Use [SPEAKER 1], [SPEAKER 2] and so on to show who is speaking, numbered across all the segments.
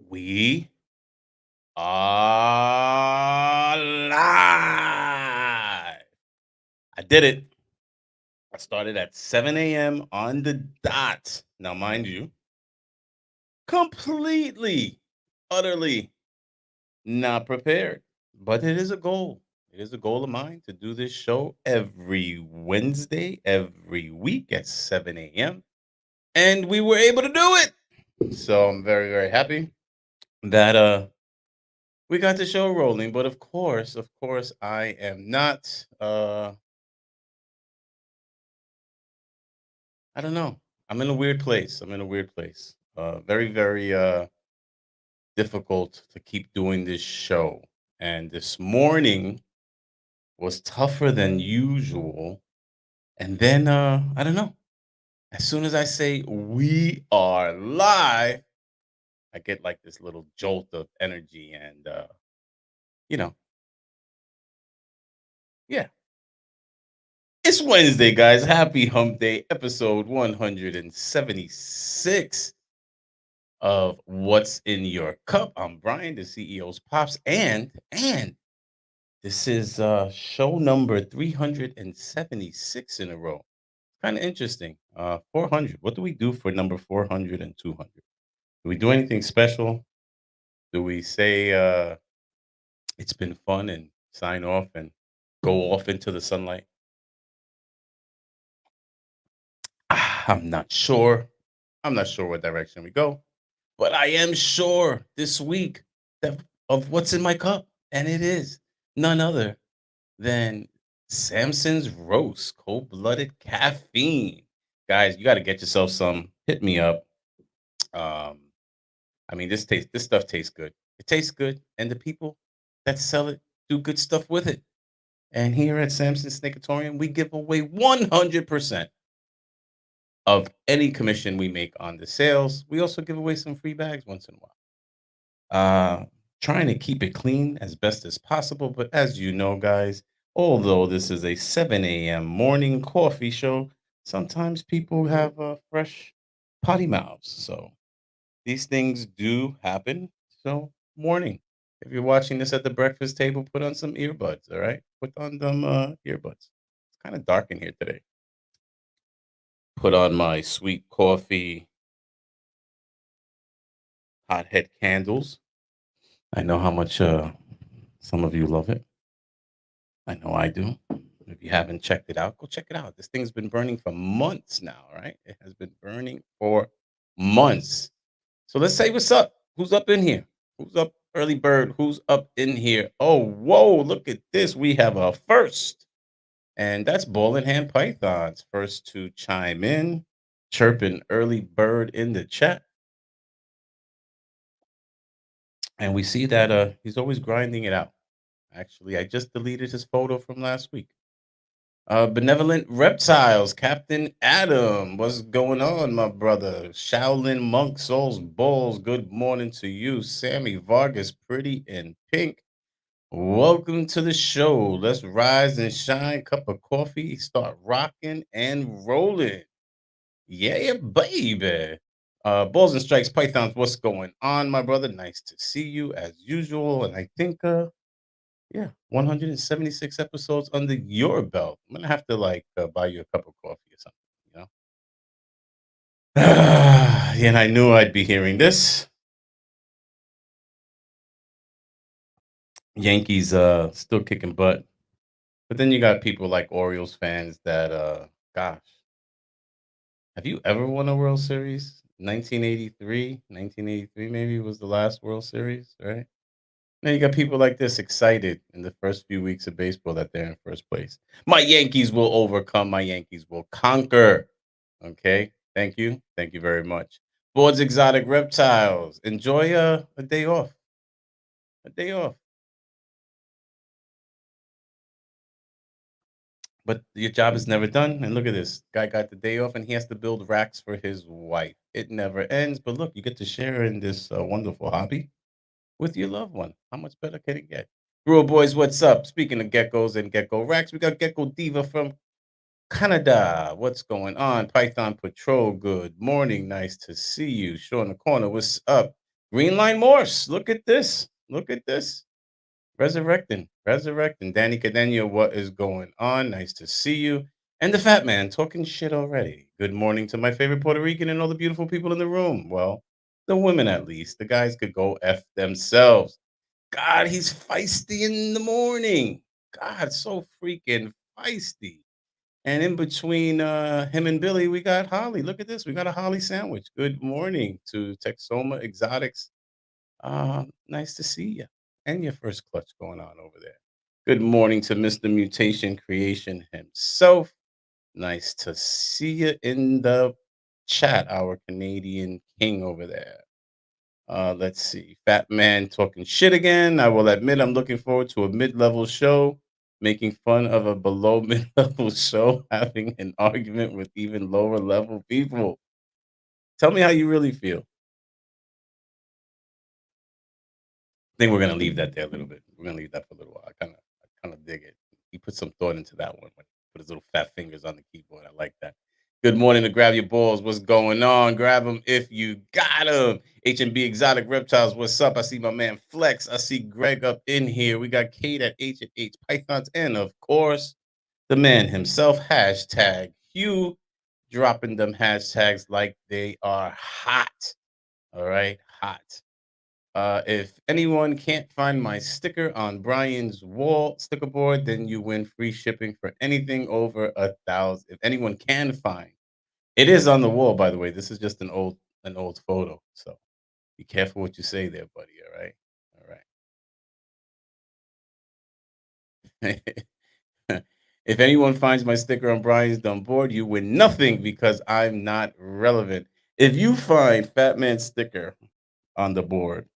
[SPEAKER 1] We are live. I did it. I started at 7 a.m. on the dot. Now, mind you, completely, utterly not prepared. But it is a goal. It is a goal of mine to do this show every Wednesday, every week at 7 a.m. And we were able to do it. So I'm very, very happy that we got the show rolling. But of course, I am not I don't know. I'm in a weird place. I'm in a weird place. Very, very difficult to keep doing this show. And this morning was tougher than usual. And then I don't know. As soon as I say we are live, I get like this little jolt of energy and you know, yeah. It's Wednesday, guys. Happy Hump Day, episode 176 of What's in Your Cup. I'm Brian, the CEO's Pops, and this is show number 376 in a row. Kind of interesting. 400. What do we do for number 400 and 200? Do we do anything special? Do we say it's been fun and sign off and go off into the sunlight? I'm not sure. I'm not sure what direction we go. But I am sure this week that of what's in my cup, and it is none other than Samson's roast, cold-blooded caffeine. Guys, you got to get yourself some. Hit me up. Um, I mean, this stuff tastes good. It tastes good, and the people that sell it do good stuff with it. And here at Samson Snakeatorium, we give away 100% of any commission we make on the sales. We also give away some free bags once in a while. Uh, Trying to keep it clean as best as possible. But as you know, guys, although this is a 7 a.m. morning coffee show, sometimes people have fresh potty mouths. So these things do happen. So, morning. If you're watching this at the breakfast table, put on some earbuds. All right, put on them earbuds. It's kind of dark in here today. Put on my sweet coffee hothead candles. I know how much some of you love it. I know I do. If you haven't checked it out, go check it out. This thing's been burning for months now, right? It has been burning for months. So let's say what's up. Who's up in here? Who's up, early bird? Who's up in here? Oh, whoa, look at this. We have a first. And that's Ball and Hand Pythons. First to chime in, chirping early bird in the chat. And we see that he's always grinding it out. Actually, I just deleted his photo from last week. Benevolent Reptiles, Captain Adam. What's going on, my brother? Shaolin Monk Souls Bulls. Good morning to you. Sammy Vargas, pretty in pink. Welcome to the show. Let's rise and shine. Cup of coffee. Start rocking and rolling. Yeah, baby. Balls and Strikes, Pythons. What's going on, my brother? Nice to see you as usual. And I think yeah, 176 episodes under your belt. I'm gonna have to like buy you a cup of coffee or something, you know. And I knew I'd be hearing this. Yankees still kicking butt. But then you got people like Orioles fans that gosh, have you ever won a World Series? 1983, 1983 maybe was the last World Series, right? Now you got people like this excited in the first few weeks of baseball that they're in first place. My Yankees will overcome. My Yankees will conquer. Okay. Thank you. Thank you very much. Boards Exotic Reptiles. Enjoy a day off. A day off. But your job is never done. And look at this. Guy got the day off and he has to build racks for his wife. It never ends. But look, you get to share in this wonderful hobby with your loved one. How much better can it get? Real boys, what's up? Speaking of geckos and gecko racks, we got Gecko Diva from Canada. What's going on? Python Patrol, good morning. Nice to see you. Show in the corner, what's up? Green Line Morse. Look at this. Look at this. Resurrecting. Resurrecting. Danny Cadena, what is going on? Nice to see you. And the fat man talking shit already. Good morning to my favorite Puerto Rican and all the beautiful people in the room. Well, the women at least. The guys could go F themselves. God, he's feisty in the morning. God, so freaking feisty. And in between him and Billy, we got Holly. Look at this. We got a Holly sandwich. Good morning to Texoma Exotics. Nice to see you. And your first clutch going on over there. Good morning to Mr. Mutation Creation himself. Nice to see you in the chat, our Canadian king over there. Let's see. Fat man talking shit again. I will admit I'm looking forward to a mid-level show, making fun of a below mid-level show, having an argument with even lower level people. Tell me how you really feel. Think we're gonna leave that there a little bit. We're gonna leave that for a little while. I kinda dig it. He put some thought into that one when he put his little fat fingers on the keyboard. I like that. Good morning to Grab Your Balls. What's going on? Grab them if you got them. H&B Exotic Reptiles. What's up? I see my man Flex. I see Greg up in here. We got Kate at H&H Pythons. And of course, the man himself, hashtag Hugh, dropping them hashtags like they are hot. All right, hot. If anyone can't find my sticker on Brian's wall sticker board, then you win free shipping for anything over 1,000. If anyone can find, it is on the wall, by the way. This is just an old photo, so be careful what you say there, buddy. All right. If anyone finds my sticker on Brian's dumb board, you win nothing because I'm not relevant. If you find Fat Man sticker on the board,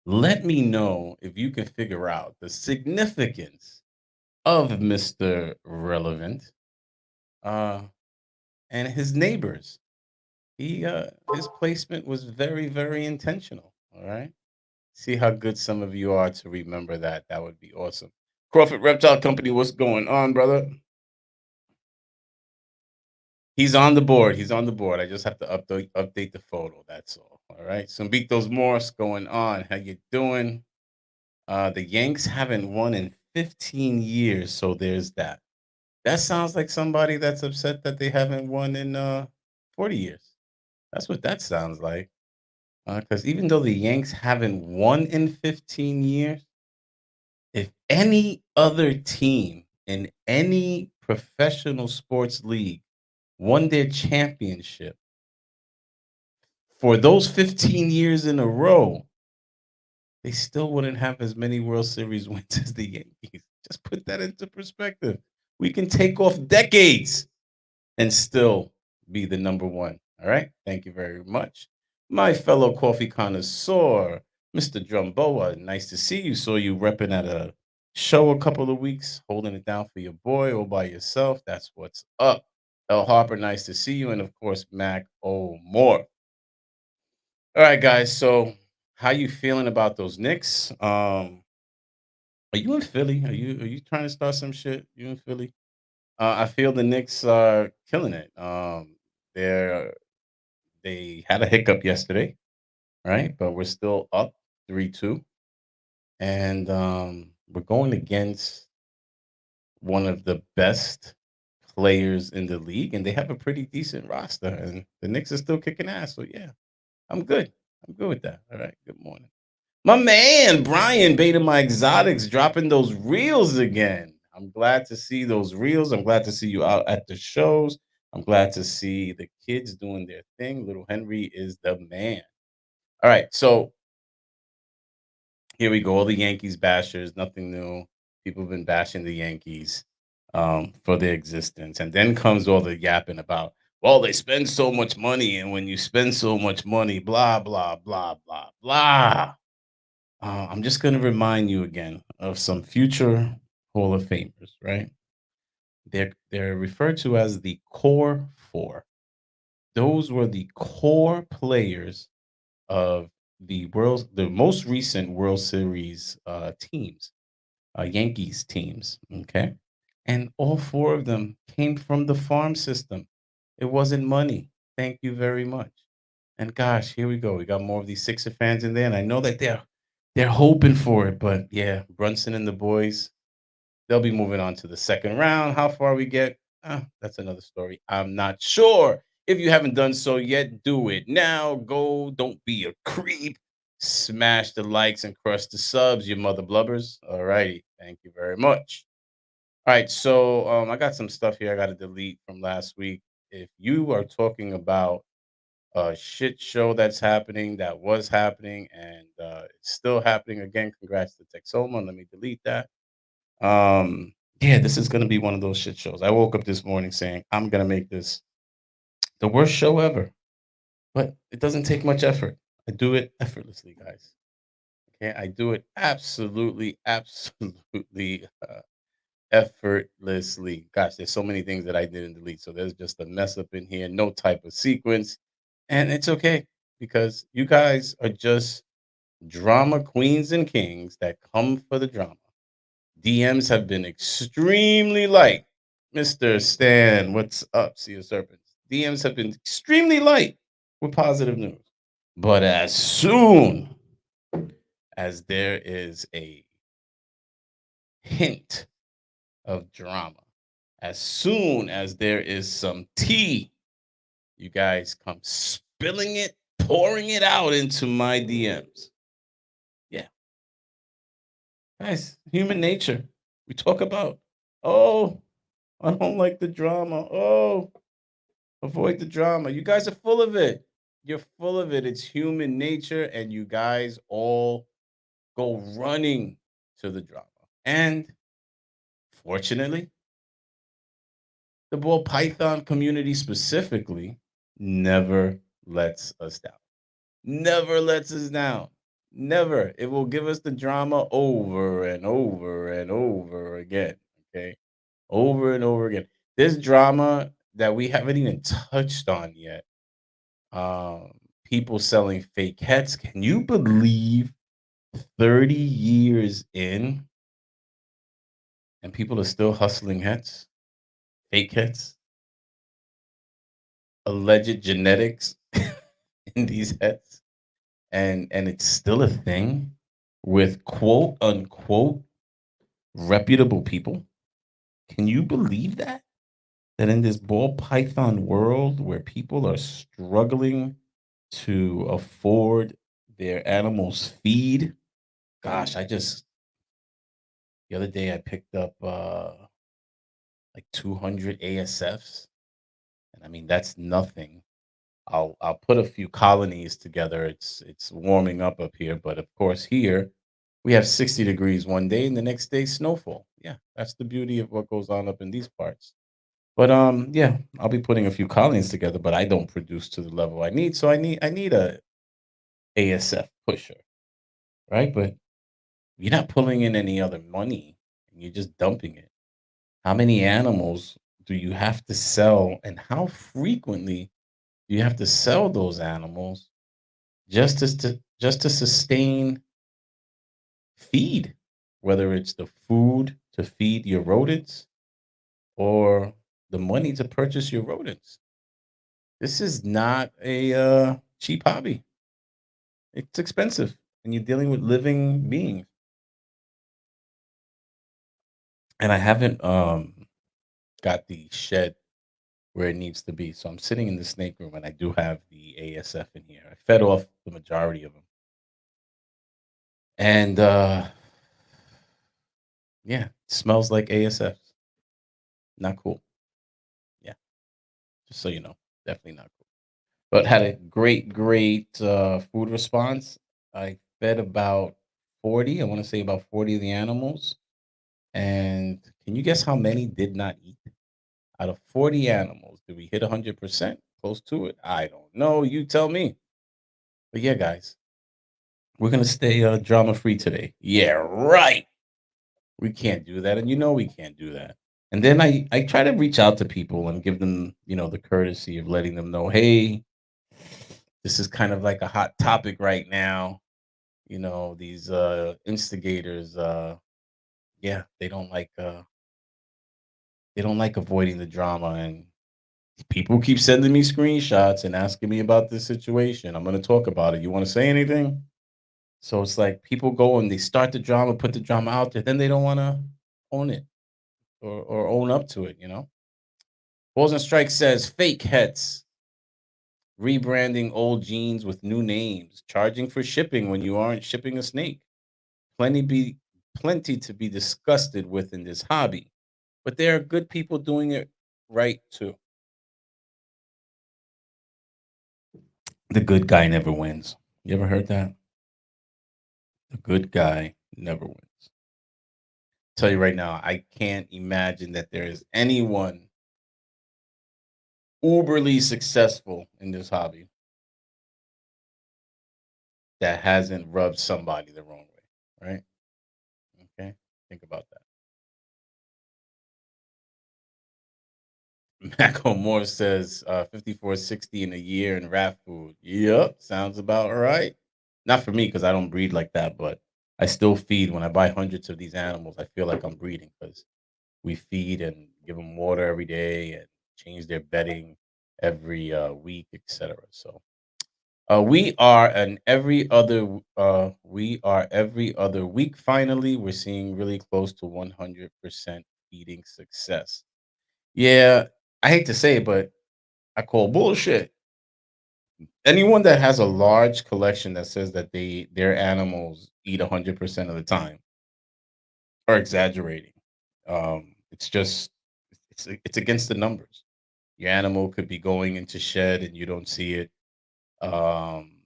[SPEAKER 1] let me know if you can figure out the significance of Mr. Relevant uh, and his neighbors. His placement was very, very intentional. All right. See how good some of you are to remember that. That would be awesome. Crawford Reptile Company, what's going on, brother? He's on the board. He's on the board. I just have to update the photo. That's all. All right. Some Morse going on. How you doing? The Yanks haven't won in 15 years, so there's that. That sounds like somebody that's upset that they haven't won in 40 years. That's what that sounds like. Because even though the Yanks haven't won in 15 years, if any other team in any professional sports league won their championship for those 15 years in a row, they still wouldn't have as many World Series wins as the Yankees. Just put that into perspective. We can take off decades and still be the number one. All right. Thank you very much. My fellow coffee connoisseur, Mr. Drumboa. Nice to see you. Saw you repping at a show a couple of weeks, holding it down for your boy all by yourself. That's what's up. El Harper, nice to see you. And of course, Mac O'More. All right, guys. So how you feeling about those Knicks? Are you in Philly? Are you trying to start some shit? You in Philly? I feel the Knicks are killing it. They're they had a hiccup yesterday, right? But we're still up 3-2, and we're going against one of the best players in the league, and they have a pretty decent roster, and the Knicks are still kicking ass. So yeah, I'm good. I'm good with that. All right. Good morning. My man, Brian Beta My Exotics dropping those reels again. I'm glad to see those reels. I'm glad to see you out at the shows. I'm glad to see the kids doing their thing. Little Henry is the man. All right, so here we go. All the Yankees bashers, nothing new. People have been bashing the Yankees for their existence. And then comes all the yapping about, well, they spend so much money. And when you spend so much money, blah, blah, blah, blah, blah. I'm just going to remind you again of some future Hall of Famers, right? They're referred to as the core four. Those were the core players of the most recent World Series teams, Yankees teams. Okay, and all four of them came from the farm system. It wasn't money. Thank you very much. And gosh, here we go. We got more of these Sixer fans in there, and I know that they're hoping for it. But yeah, Brunson and the boys, they'll be moving on to the second round. How far we get, that's another story. I'm not sure. If you haven't done so yet, do it now. Go. Don't be a creep. Smash the likes and crush the subs, you mother blubbers. All righty. Thank you very much. All right. So I got some stuff here I got to delete from last week. If you are talking about a shit show that's happening, that was happening, and it's still happening again, congrats to Texoma. Let me delete that. Yeah, this is gonna be one of those shit shows. I woke up this morning saying, "I'm gonna make this the worst show ever," but it doesn't take much effort. I do it effortlessly, guys. Okay, I do it absolutely, absolutely effortlessly. Gosh, there's so many things that I didn't delete, so there's just a mess up in here, no type of sequence, and it's okay because you guys are just drama queens and kings that come for the drama. DMs have been extremely light. Mr. Stan, what's up, Sea of Serpents? DMs have been extremely light with positive news. But as soon as there is a hint of drama, as soon as there is some tea, you guys come spilling it, pouring it out into my DMs. Yeah, guys, human nature. We talk about, oh, I don't like the drama. Oh, avoid the drama. You guys are full of it. You're full of it. It's human nature, and you guys all go running to the drama. And fortunately, the ball python community specifically never lets us down. Never lets us down. Never. It will give us the drama over and over and over again. Okay. Over and over again. This drama that we haven't even touched on yet. People selling fake hats. Can you believe 30 years in and people are still hustling hats, fake hats, alleged genetics in these hats, and it's still a thing with quote unquote reputable people? Can you believe that? That in this ball python world where people are struggling to afford their animals feed. Gosh, I just the other day I picked up like 200 ASFs, and I mean that's nothing. I'll put a few colonies together. It's warming up here, but of course here we have 60 degrees one day and the next day snowfall. Yeah, that's the beauty of what goes on up in these parts. But yeah, I'll be putting a few colonies together, but I don't produce to the level I need, so I need a ASF pusher, right? But you're not pulling in any other money, and you're just dumping it. How many animals do you have to sell, and how frequently do you have to sell those animals just to sustain feed, whether it's the food to feed your rodents or the money to purchase your rodents? This is not a cheap hobby. It's expensive, and you're dealing with living beings. And I haven't got the shed where it needs to be. So I'm sitting in the snake room and I do have the ASF in here. I fed off the majority of them. And yeah, it smells like ASF. Not cool. Yeah, just so you know. Definitely not cool. But had a great food response. I fed about 40, I want to say about 40 of the animals. And can you guess how many did not eat? Out of 40 animals, did we hit 100%? Close to it? I don't know. You tell me. But yeah, guys, we're gonna stay drama free today. Yeah, right. We can't do that, and you know we can't do that. And then I try to reach out to people and give them the courtesy of letting them know, hey, this is kind of like a hot topic right now. These instigators, yeah, they don't like avoiding the drama, and People keep sending me screenshots and asking me about this situation. I'm gonna talk about it. You wanna say anything? So it's like people go and they start the drama, put the drama out there, then they don't wanna own it or own up to it, you know? Balls and Strike says fake heads, rebranding old jeans with new names, charging for shipping when you aren't shipping a snake. Plenty be plenty to be disgusted with in this hobby. But there are good people doing it right too. The good guy never wins. You ever heard that? The good guy never wins. Tell you right now, I can't imagine that there is anyone uberly successful in this hobby that hasn't rubbed somebody the wrong way, right? Okay, think about that. Macco Moore says 5460 in a year in rat food. Yep, sounds about right. Not for me because I don't breed like that, but I still feed when I buy hundreds of these animals. I feel like I'm breeding because we feed and give them water every day and change their bedding every week, etc. So we are every other week. Finally, we're seeing really close to 100% feeding success. Yeah, I hate to say it, but I call bullshit. Anyone that has a large collection that says that their animals eat 100% of the time are exaggerating. It's just it's against the numbers. Your animal could be going into shed and you don't see it. Um,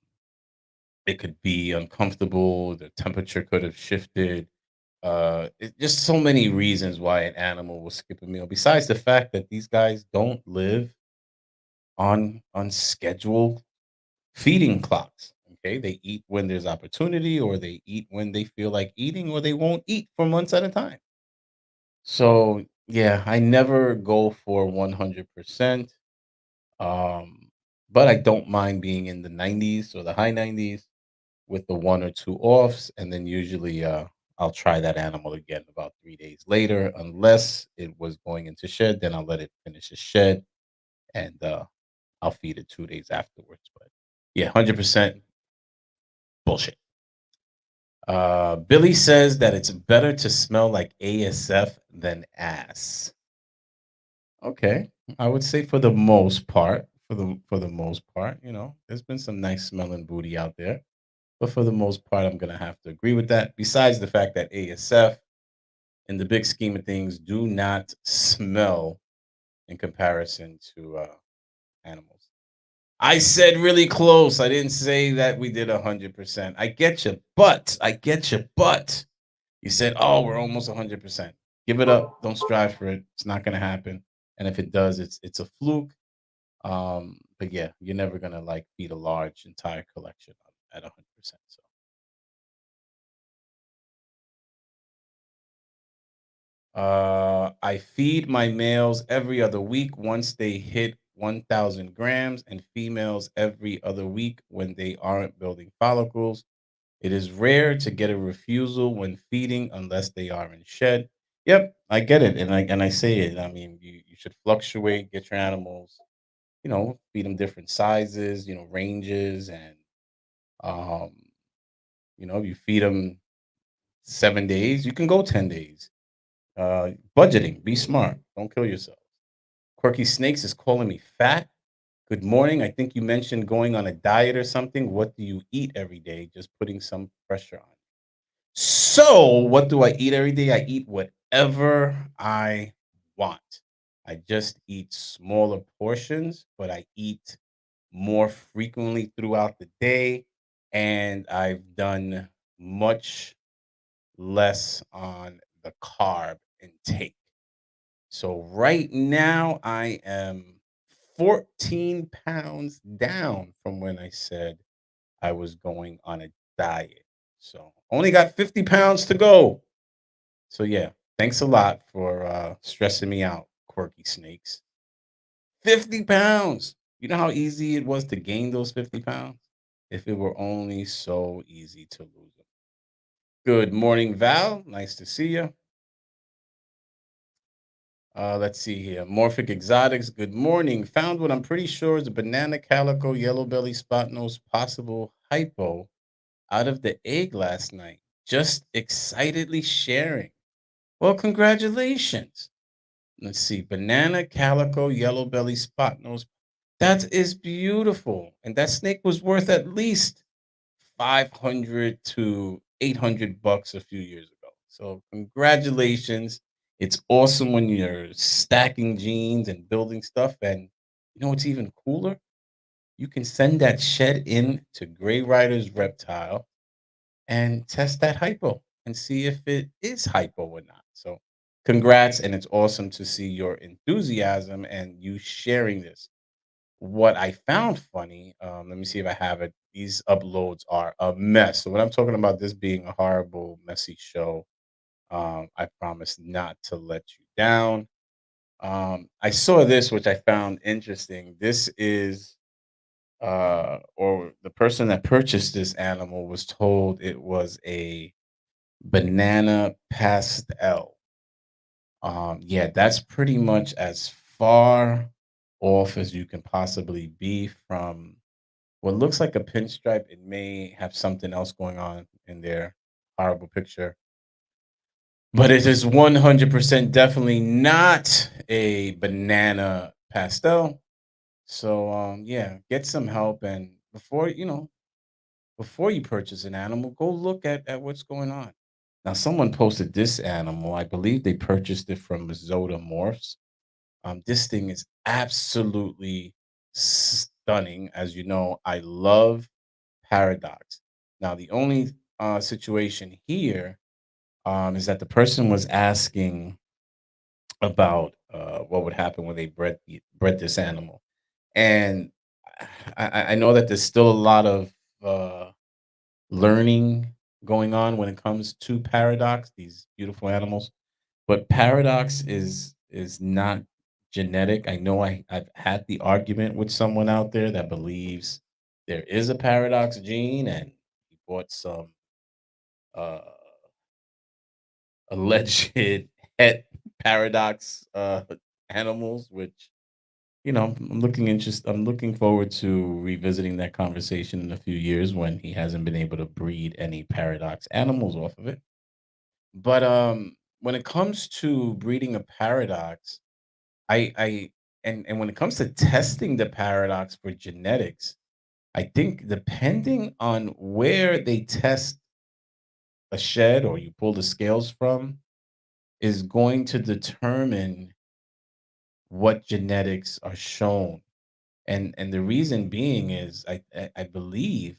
[SPEAKER 1] it could be uncomfortable. The temperature could have shifted. Just so many reasons why an animal will skip a meal. Besides the fact that these guys don't live on scheduled feeding clocks. Okay, they eat when there's opportunity, or they eat when they feel like eating, or they won't eat for months at a time. So yeah, I never go for 100%. Um, but I don't mind being in the 90s or the high 90s with the one or two offs, and then usually I'll try that animal again about 3 days later, unless it was going into shed. Then I'll let it finish its shed, and I'll feed it 2 days afterwards. But yeah, 100% bullshit. Billy says that it's better to smell like ASF than ass. Okay, I would say for the most part, for the most part, there's been some nice smelling booty out there, but for the most part, I'm gonna have to agree with that. Besides the fact that ASF, in the big scheme of things, do not smell in comparison to animals. I said really close. I didn't say that we did 100%. I get you, but you said, "Oh, we're almost 100%." Give it up. Don't strive for it. It's not gonna happen. And if it does, it's a fluke. But yeah, you're never gonna like feed a large entire collection at 100%. So I feed my males every other week once they hit 1,000 grams, and females every other week when they aren't building follicles. It is rare to get a refusal when feeding unless they are in shed. Yep, I get it, and I say it. I mean, you should fluctuate, get your animals, feed them different sizes, ranges, and um, you feed them 7 days, you can go 10 days. Budgeting, be smart, don't kill yourself. Quirky Snakes is calling me fat. Good morning. I think you mentioned going on a diet or something. What do you eat every day? Just putting some pressure on. So, what do I eat every day? I eat whatever I want. I just eat smaller portions, but I eat more frequently throughout the day. And I've done much less on the carb intake. So, right now, I am 14 pounds down from when I said I was going on a diet. So, only got 50 pounds to go. So yeah, thanks a lot for stressing me out, quirky snakes. 50 pounds. You know how easy it was to gain those 50 pounds? If it were only so easy to lose them. Good morning, Val. Nice to see you. Let's see here. Morphic Exotics. Good morning. Found what I'm pretty sure is a banana calico yellow belly spot nose possible hypo out of the egg last night. Just excitedly sharing. Well, congratulations. Let's see. Banana calico yellow belly spot nose. That is beautiful. And that snake was worth at least 500 to 800 bucks a few years ago. So congratulations. It's awesome when you're stacking genes and building stuff. And you know what's even cooler? You can send that shed in to Gray Rider's Reptile and test that hypo and see if it is hypo or not. So congrats. And it's awesome to see your enthusiasm and you sharing this. What I found funny, let me see if I have it. These uploads are a mess. So when I'm talking about this being a horrible, messy show, I promise not to let you down. I saw this, which I found interesting. This is, or the person that purchased this animal was told it was a banana pastel. Yeah, that's pretty much as far off as you can possibly be from what looks like a pinstripe. It may have something else going on in their horrible picture, but it is 100% definitely not a banana pastel. So yeah, get some help and before you purchase an animal, go look at what's going on. Now someone posted this animal. I believe they purchased it from Zota Morphs. This thing is absolutely stunning. As you know, I love Paradox. Now, the only situation here is that the person was asking about what would happen when they bred this animal, and I know that there's still a lot of uh, learning going on when it comes to Paradox, these beautiful animals. But Paradox is not genetic. I know I've had the argument with someone out there that believes there is a Paradox gene, and he bought some uh, alleged het Paradox animals, which I'm looking forward to revisiting that conversation in a few years when he hasn't been able to breed any Paradox animals off of it. But when it comes to breeding a Paradox, I and when it comes to testing the paradox for genetics, I think depending on where they test a shed or you pull the scales from is going to determine what genetics are shown. And the reason being is I believe,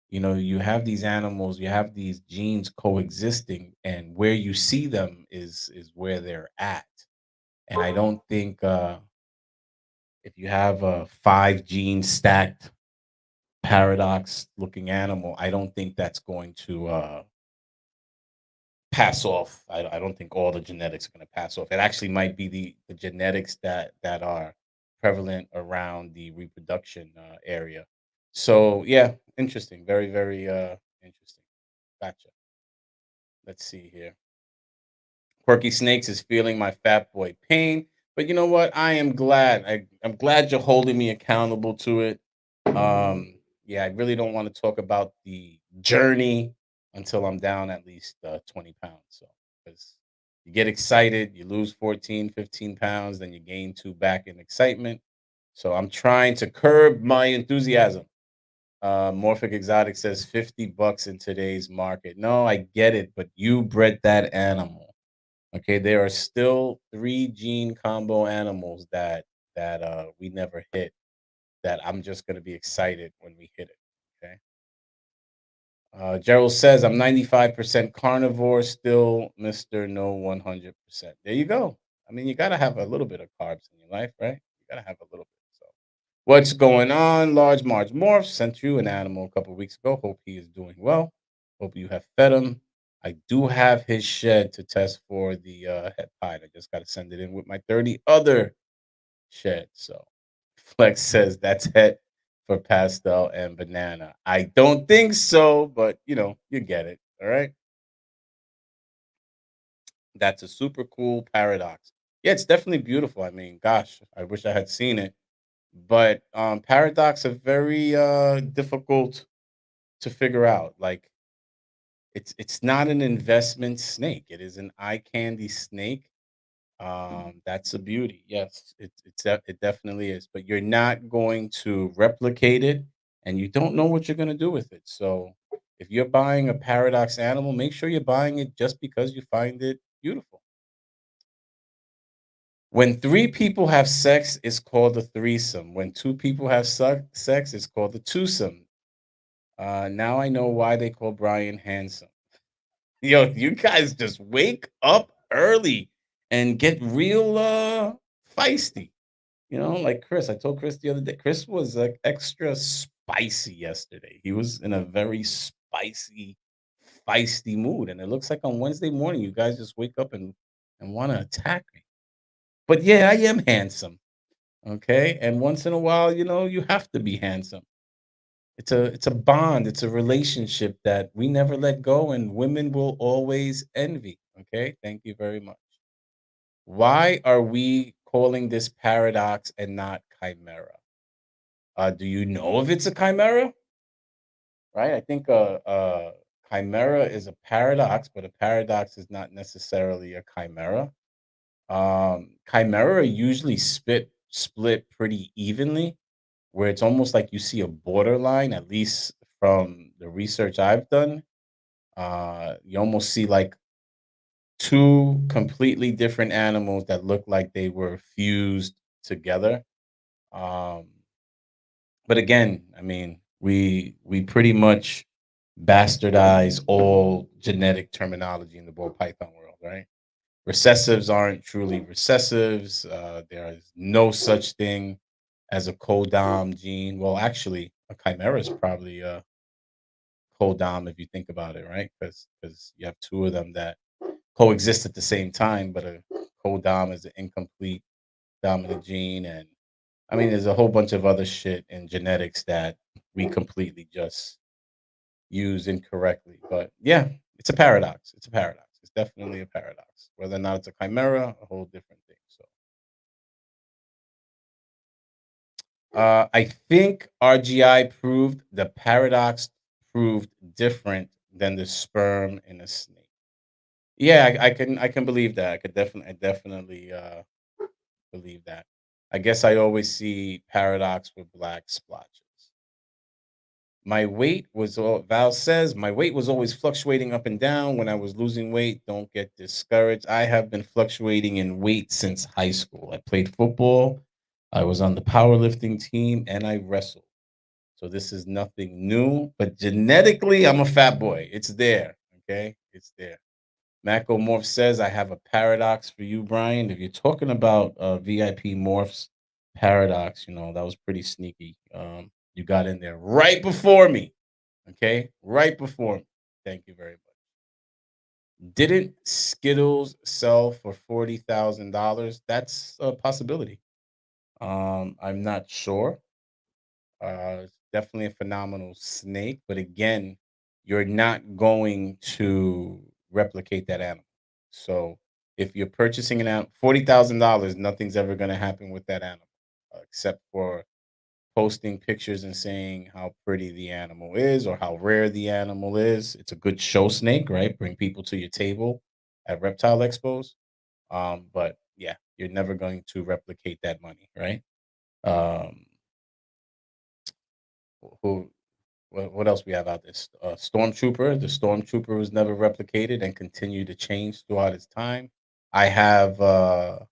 [SPEAKER 1] you have these animals, you have these genes coexisting, and where you see them is where they're at. And I don't think if you have a 5 gene stacked paradox looking animal, I don't think that's going to pass off. I don't think all the genetics are going to pass off. It actually might be the genetics that are prevalent around the reproduction area. So yeah, interesting. Very, very interesting. Gotcha. Let's see here. Quirky Snakes is feeling my fat boy pain. But you know what? I am glad. I'm glad you're holding me accountable to it. Yeah, I really don't want to talk about the journey until I'm down at least 20 pounds. So, because you get excited, you lose 14, 15 pounds, then you gain two back in excitement. So, I'm trying to curb my enthusiasm. Morphic Exotic says 50 bucks in today's market. No, I get it, but you bred that animal. Okay, there are still 3 gene combo animals that we never hit that I'm just gonna be excited when we hit it. Okay. Gerald says I'm 95% carnivore, still Mr. No 100%. There you go. I mean, you gotta have a little bit of carbs in your life, right? You gotta have a little bit. So, what's going on? Large Marge Morph sent you an animal a couple weeks ago. Hope he is doing well. Hope you have fed him. I do have his shed to test for the het pied. I just got to send it in with my 30 other shed. So Flex says that's het for pastel and banana. I don't think so, but you get it. All right. That's a super cool paradox. Yeah, it's definitely beautiful. I mean, gosh, I wish I had seen it. But paradox are very difficult to figure out. Like it's not an investment snake. It is an eye candy snake. That's a beauty. Yes, it definitely is. But you're not going to replicate it, and you don't know what you're going to do with it. So if you're buying a paradox animal, make sure you're buying it just because you find it beautiful. When three people have sex, it's called a threesome. When two people have sex, it's called a twosome. Now I know why they call Brian handsome. Yo, you guys just wake up early and get real feisty. You know, like Chris. I told Chris the other day. Chris was like extra spicy yesterday. He was in a very spicy, feisty mood, and it looks like on Wednesday morning you guys just wake up and want to attack me. But yeah, I am handsome. Okay, and once in a while, you have to be handsome. It's a bond, it's a relationship that we never let go and women will always envy. Okay? Thank you very much. Why are we calling this paradox and not chimera? Do you know if it's a chimera? Right? I think a chimera is a paradox, but a paradox is not necessarily a chimera. Chimera usually split pretty evenly, where it's almost like you see a borderline, at least from the research I've done. You almost see like two completely different animals that look like they were fused together. Um, but again, I mean, we pretty much bastardize all genetic terminology in the ball python world, right? Recessives aren't truly recessives. There is no such thing as a codom gene. Well, actually, a chimera is probably a codom if you think about it, right? Because you have two of them that coexist at the same time, but a codom is an incomplete dominant gene, and I mean, there's a whole bunch of other shit in genetics that we completely just use incorrectly. But yeah, it's a paradox. It's a paradox. It's definitely a paradox. Whether or not it's a chimera, a whole different thing. So I think RGI proved the paradox proved different than the sperm in a snake. Yeah, I can believe that. I definitely believe that. I guess I always see paradox with black splotches. Val says, my weight was always fluctuating up and down when I was losing weight. Don't get discouraged. I have been fluctuating in weight since high school. I played football, I was on the powerlifting team, and I wrestled. So this is nothing new, but genetically, I'm a fat boy. It's there. Okay. It's there. Mako Morph says, I have a paradox for you, Brian. If you're talking about VIP Morph's paradox, that was pretty sneaky. You got in there right before me. Okay. Right before me. Thank you very much. Didn't Skittles sell for $40,000? That's a possibility. I'm not sure. It's definitely a phenomenal snake, but again, you're not going to replicate that animal. So if you're purchasing an animal, $40,000, nothing's ever going to happen with that animal, except for posting pictures and saying how pretty the animal is or how rare the animal is. It's a good show snake, right? Bring people to your table at reptile expos. But yeah, you're never going to replicate that money, right? Um, who what else we have out there? Stormtrooper. The Stormtrooper was never replicated and continued to change throughout its time. I have a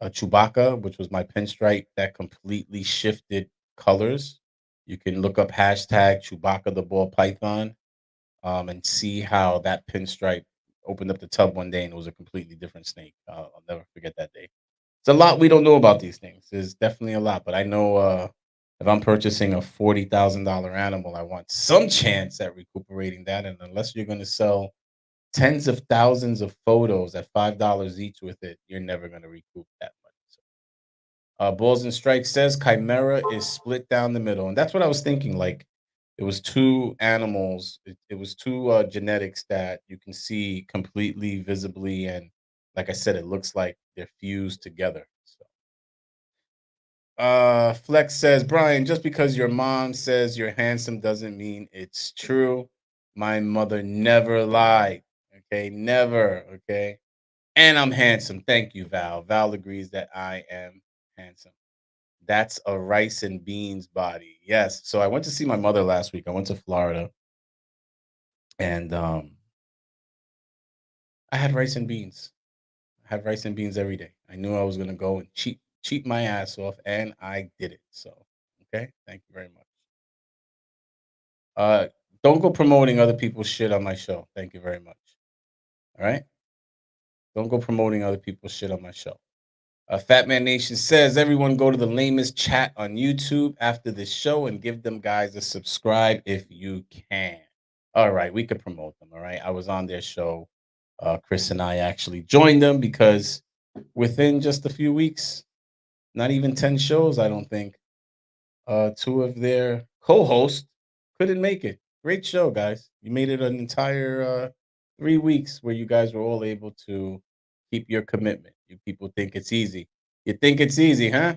[SPEAKER 1] Chewbacca, which was my pinstripe that completely shifted colors. You can look up hashtag Chewbacca the ball python and see how that pinstripe opened up the tub one day and it was a completely different snake. I'll never forget that day. It's a lot we don't know about these things. There's definitely a lot, but I know if I'm purchasing a $40,000 animal, I want some chance at recuperating that. And unless you're going to sell tens of thousands of photos at $5 each with it, you're never going to recoup that money. So, Balls and Strikes says Chimera is split down the middle, and that's what I was thinking. Like it was two animals, it was two genetics that you can see completely visibly and Like I said, it looks like they're fused together. So, Flex says, Brian, just because your mom says you're handsome doesn't mean it's true. My mother never lied. Okay, never. Okay, and I'm handsome. Thank you, Val. Val agrees that I am handsome. That's a rice and beans body. Yes. So I went to see my mother last week. I went to Florida, and I had rice and beans. I had rice and beans every day. I knew I was gonna go and cheat my ass off, and I did it. So, okay, thank you very much. Uh, don't go promoting other people's shit on my show. Thank you very much. All right, don't go promoting other people's shit on my show. Fat Man Nation says everyone go to the lamest chat on YouTube after this show and give them guys a subscribe if you can. All right, we could promote them. All right, I was on their show. Chris and I actually joined them because within just a few weeks, not even 10 shows, I don't think, two of their co-hosts couldn't make it. Great show, guys. You made it an entire 3 weeks where you guys were all able to keep your commitment. You people think it's easy. You think it's easy, huh?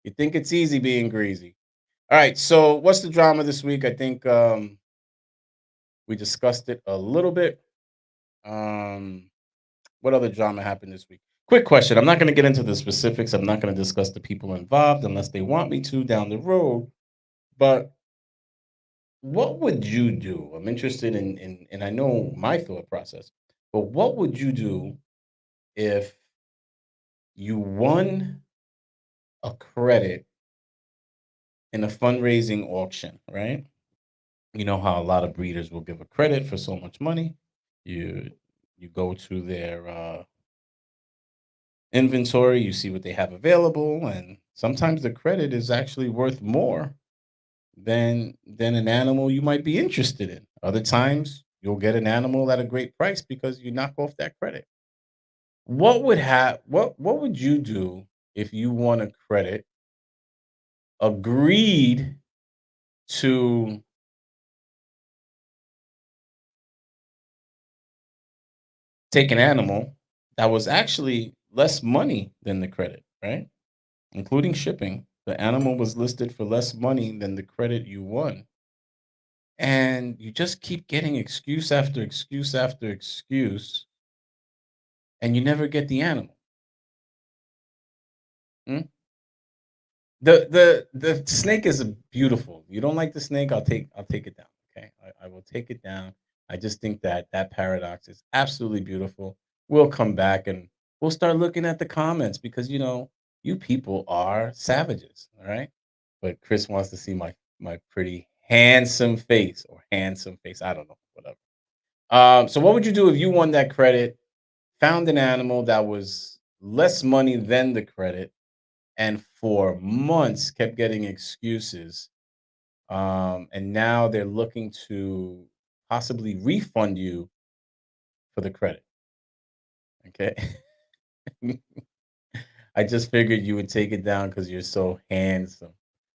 [SPEAKER 1] You think it's easy being greasy. All right, so what's the drama this week? I think we discussed it a little bit. Um, what other drama happened this week? Quick question. I'm not going to get into the specifics. I'm not going to discuss the people involved unless they want me to down the road. But what would you do? I'm interested in and I know my thought process, but what would you do if you won a credit in a fundraising auction, right? You know how a lot of breeders will give a credit for so much money. You you go to their inventory, you see what they have available, and sometimes the credit is actually worth more than an animal you might be interested in. Other times, you'll get an animal at a great price because you knock off that credit. What would you do if you won a credit, agreed to take an animal that was actually less money than the credit, right? Including shipping. The animal was listed for less money than the credit you won. And you just keep getting excuse after excuse after excuse, and you never get the animal. Mm? The snake is beautiful. You don't like the snake? I'll take it down. Okay, I will take it down. I just think that that paradox is absolutely beautiful. We'll come back and we'll start looking at the comments because you people are savages. All right, but Chris wants to see my pretty handsome face or handsome face. I don't know, whatever. So what would you do if you won that credit, found an animal that was less money than the credit, and for months kept getting excuses, and now they're looking to possibly refund you for the credit? Okay. I just figured you would take it down because you're so handsome.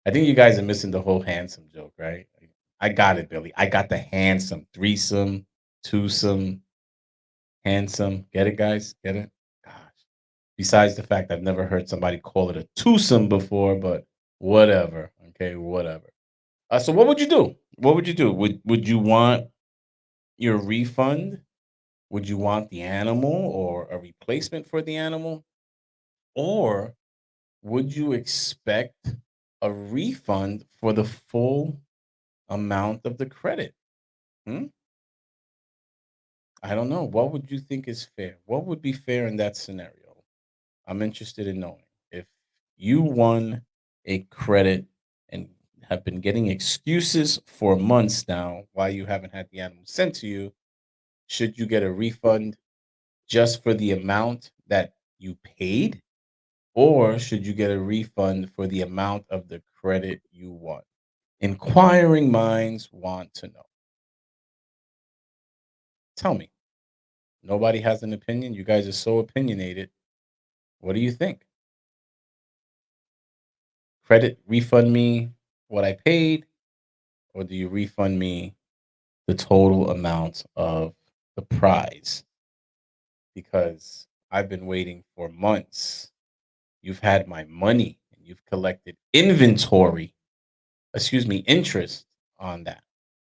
[SPEAKER 1] I think you guys are missing the whole handsome joke, right? I got it, Billy. I got the handsome threesome, twosome, handsome. Get it, guys? Get it? Gosh. Besides the fact I've never heard somebody call it a twosome before, but whatever. Okay, whatever. So what would you do? What would you do? Would you want your refund? Would you want the animal or a replacement for the animal? Or would you expect a refund for the full amount of the credit? Hmm? I don't know. What would you think is fair? What would be fair in that scenario? I'm interested in knowing if you won a credit and have been getting excuses for months now why you haven't had the animal sent to you. Should you get a refund just for the amount that you paid, or should you get a refund for the amount of the credit you won? Inquiring minds want to know. Tell me. Nobody has an opinion. You guys are so opinionated. What do you think? Credit refund me what I paid, or do you refund me the total amount of the prize? Because I've been waiting for months. You've had my money and you've collected inventory, excuse me, interest on that.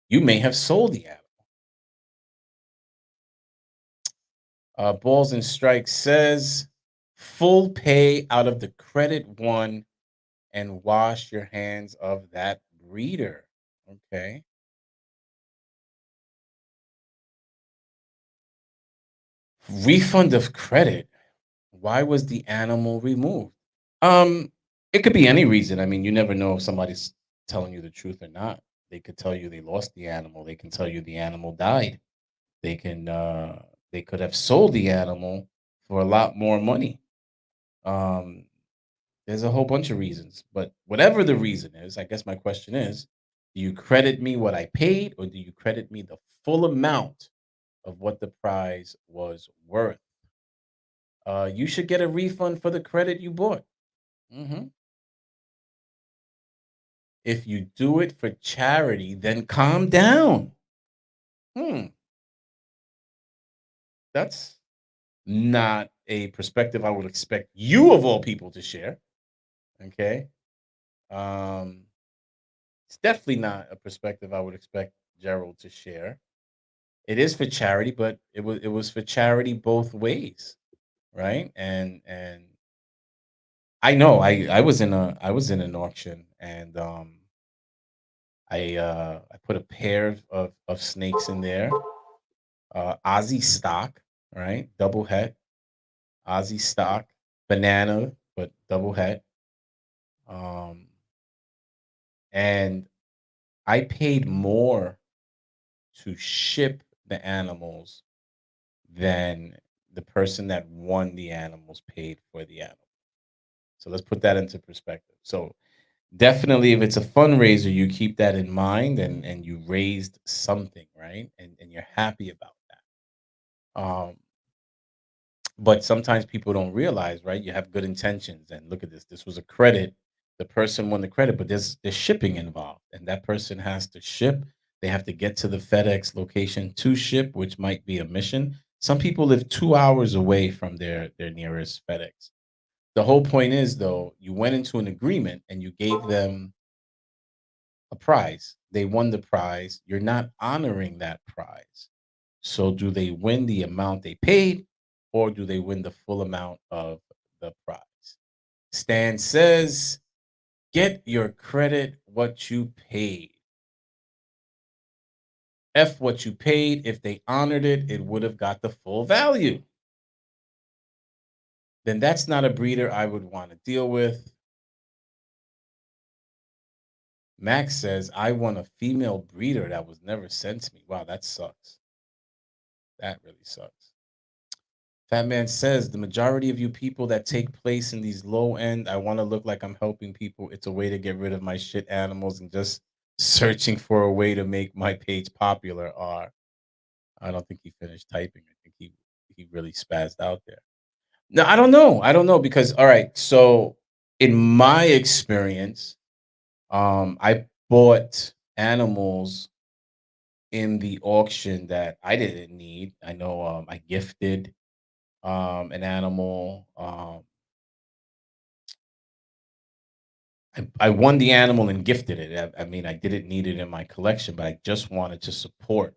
[SPEAKER 1] You may have sold the animal. Balls and Strikes says full pay out of the credit one and wash your hands of that breeder. Okay. Refund of credit. Why was the animal removed? Um, it could be any reason. I mean, you never know if somebody's telling you the truth or not. They could tell you they lost the animal. They can tell you the animal died. They can they could have sold the animal for a lot more money. Um, there's a whole bunch of reasons, but whatever the reason is, I guess my question is, do you credit me what I paid or do you credit me the full amount of what the prize was worth? You should get a refund for the credit you bought. Mhm. If you do it for charity, then calm down. Hmm, that's not a perspective I would expect you of all people to share. Okay. Um, it's definitely not a perspective I would expect Gerald to share. It is for charity, but it was for charity both ways, right? And I know I was in an auction and I put a pair of snakes in there, Aussie stock, right? Double het, Aussie stock, banana, but double het. Um, and I paid more to ship the animals than the person that won the animals paid for the animal. So let's put that into perspective. So definitely if it's a fundraiser, you keep that in mind and you raised something, right? And you're happy about that. But sometimes people don't realize, right? You have good intentions and look at this. This was a credit. The person won the credit, but there's shipping involved, and that person has to ship. They have to get to the FedEx location to ship, which might be a mission. Some people live 2 hours away from their nearest FedEx. The whole point is, though, you went into an agreement and you gave them a prize. They won the prize. You're not honoring that prize. So, do they win the amount they paid or do they win the full amount of the prize? Stan says, get your credit what you paid. F what you paid. If they honored it, it would have got the full value. Then that's not a breeder I would want to deal with. Max says, I want a female breeder that was never sent to me. Wow, that sucks. That really sucks. Fat Man says, the majority of you people that take place in these low end, I want to look like I'm helping people. It's a way to get rid of my shit animals and just searching for a way to make my page popular. Are I don't think he finished typing. I think he really spazzed out there. No, I don't know. I don't know because all right. So in my experience, I bought animals in the auction that I didn't need. I know I gifted an animal. I won the animal and gifted it. I mean, I didn't need it in my collection, but I just wanted to support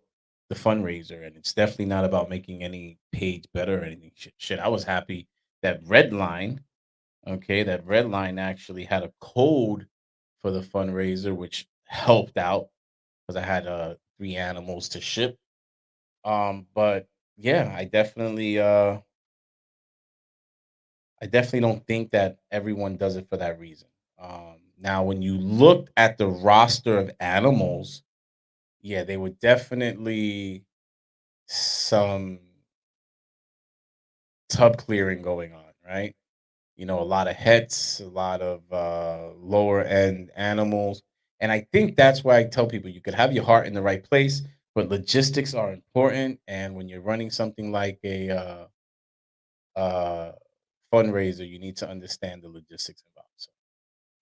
[SPEAKER 1] the fundraiser. And it's definitely not about making any page better or anything. Shit, I was happy that Redline, okay, that Redline actually had a code for the fundraiser, which helped out because I had 3 animals to ship. But yeah, I definitely don't think that everyone does it for that reason. Now, when you look at the roster of animals, yeah, they were definitely some tub clearing going on, right? A lot of hets, a lot of lower end animals. And I think that's why I tell people you could have your heart in the right place, but logistics are important. And when you're running something like a uh, fundraiser, you need to understand the logistics involved. So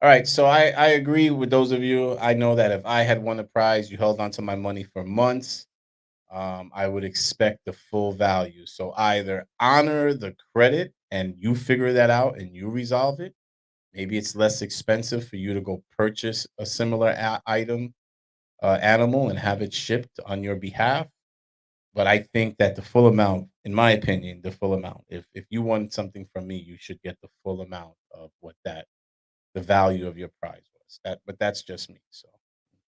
[SPEAKER 1] all right, so I agree with those of you. I know that if I had won a prize, you held on to my money for months. I would expect the full value. So either honor the credit and you figure that out and you resolve it. Maybe it's less expensive for you to go purchase a similar item, animal, and have it shipped on your behalf. But I think that the full amount, in my opinion, the full amount. If you want something from me, you should get the full amount of what that the value of your prize was. But that's just me. So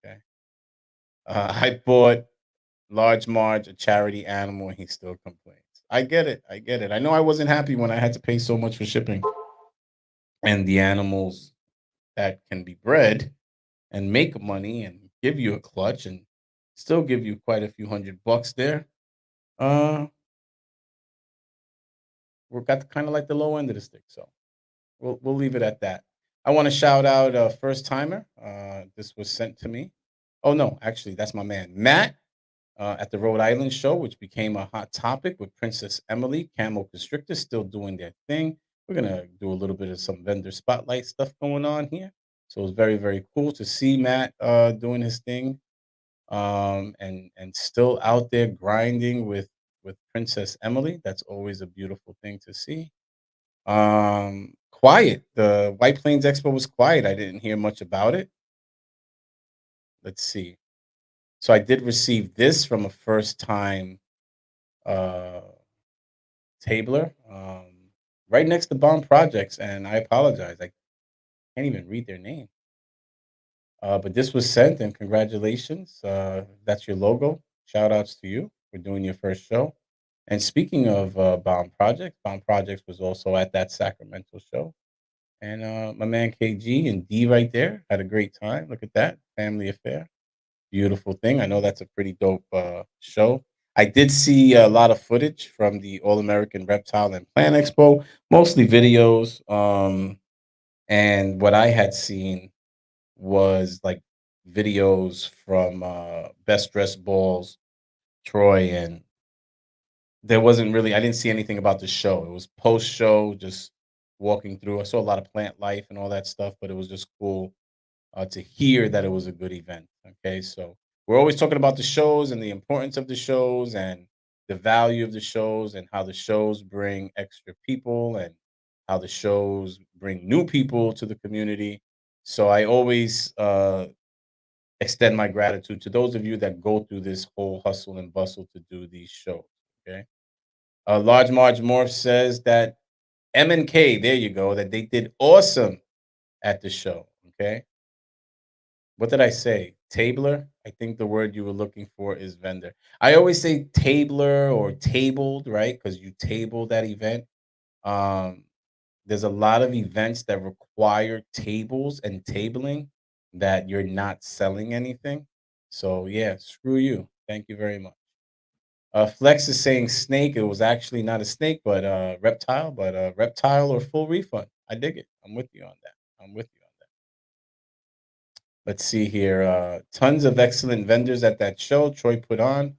[SPEAKER 1] okay, I bought Large Marge a charity animal, and he still complains. I get it. I get it. I know I wasn't happy when I had to pay so much for shipping, and the animals that can be bred and make money and give you a clutch and still give you quite a few $100 there. Uh, we're got kind of like the low end of the stick. So we'll leave it at that. I want to shout out a first timer. This was sent to me. Oh no, actually, that's my man Matt at the Rhode Island show, which became a hot topic with Princess Emily. Camel Constrictors still doing their thing. We're gonna do a little bit of some vendor spotlight stuff going on here. So it's very very cool to see Matt doing his thing, and still out there grinding with Princess Emily. That's always a beautiful thing to see. Quiet. The White Plains Expo was quiet. I didn't hear much about it. Let's see. So I did receive this from a first time uh tabler, right next to Bomb Projects, and I apologize. I can't even read their name. But this was sent, and congratulations. That's your logo. Shout outs to you for doing your first show. And speaking of Bomb Projects was also at that Sacramento show. And my man KG and D right there had a great time. Look at that family affair. Beautiful thing. I know that's a pretty dope show. I did see a lot of footage from the All American Reptile and Plant Expo, mostly videos. And what I had seen was like videos from Best Dressed Balls, Troy, and there wasn't really, I didn't see anything about the show. It was post show, just walking through. I saw a lot of plant life and all that stuff, but it was just cool to hear that it was a good event. Okay, so we're always talking about the shows and the importance of the shows and the value of the shows and how the shows bring extra people and how the shows bring new people to the community. So I always extend my gratitude to those of you that go through this whole hustle and bustle to do these shows. Okay, Large Marge Morph says that M&K, there you go, that they did awesome at the show. Okay, what did I say? Tabler? I think the word you were looking for is vendor. I always say tabler or tabled, right? Because you table that event. Um, there's a lot of events that require tables and tabling that you're not selling anything. So yeah, screw you. Thank you very much. Flex is saying snake. It was actually not a snake, but reptile. But reptile or full refund. I dig it. I'm with you on that. I'm with you on that. Let's see here. Tons of excellent vendors at that show Troy put on.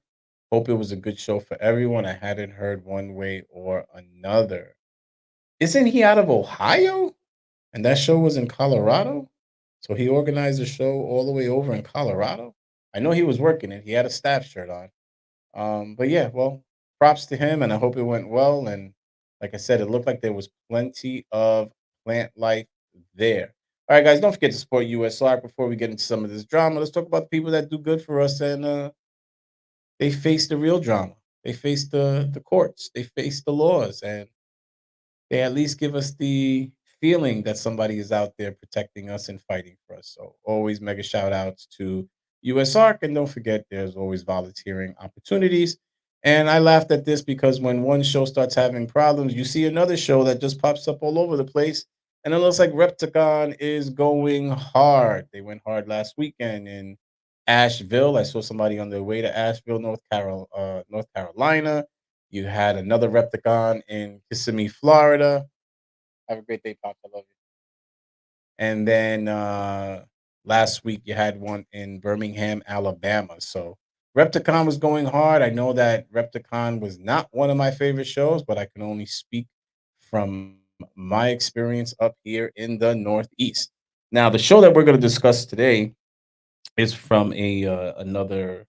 [SPEAKER 1] Hope it was a good show for everyone. I hadn't heard one way or another. Isn't he out of Ohio? And that show was in Colorado? So he organized a show all the way over in Colorado? I know he was working it. He had a staff shirt on. But yeah, well, props to him, and I hope it went well. And like I said, it looked like there was plenty of plant life there. All right, guys, don't forget to support USR. Before we get into some of this drama, let's talk about the people that do good for us and they face the real drama. They face the courts. They face the laws, and they at least give us the feeling that somebody is out there protecting us and fighting for us. So always mega shout outs to USARC. And don't forget, there's always volunteering opportunities. And I laughed at this because when one show starts having problems, you see another show that just pops up all over the place. And it looks like Repticon is going hard. They went hard last weekend in Asheville. I saw somebody on their way to Asheville, North Carolina. You had another Repticon in Kissimmee, Florida. Have a great day, Pops. I love you. And then last week you had one in Birmingham, Alabama. So Repticon was going hard. I know that Repticon was not one of my favorite shows, but I can only speak from my experience up here in the Northeast. Now, the show that we're going to discuss today is from a another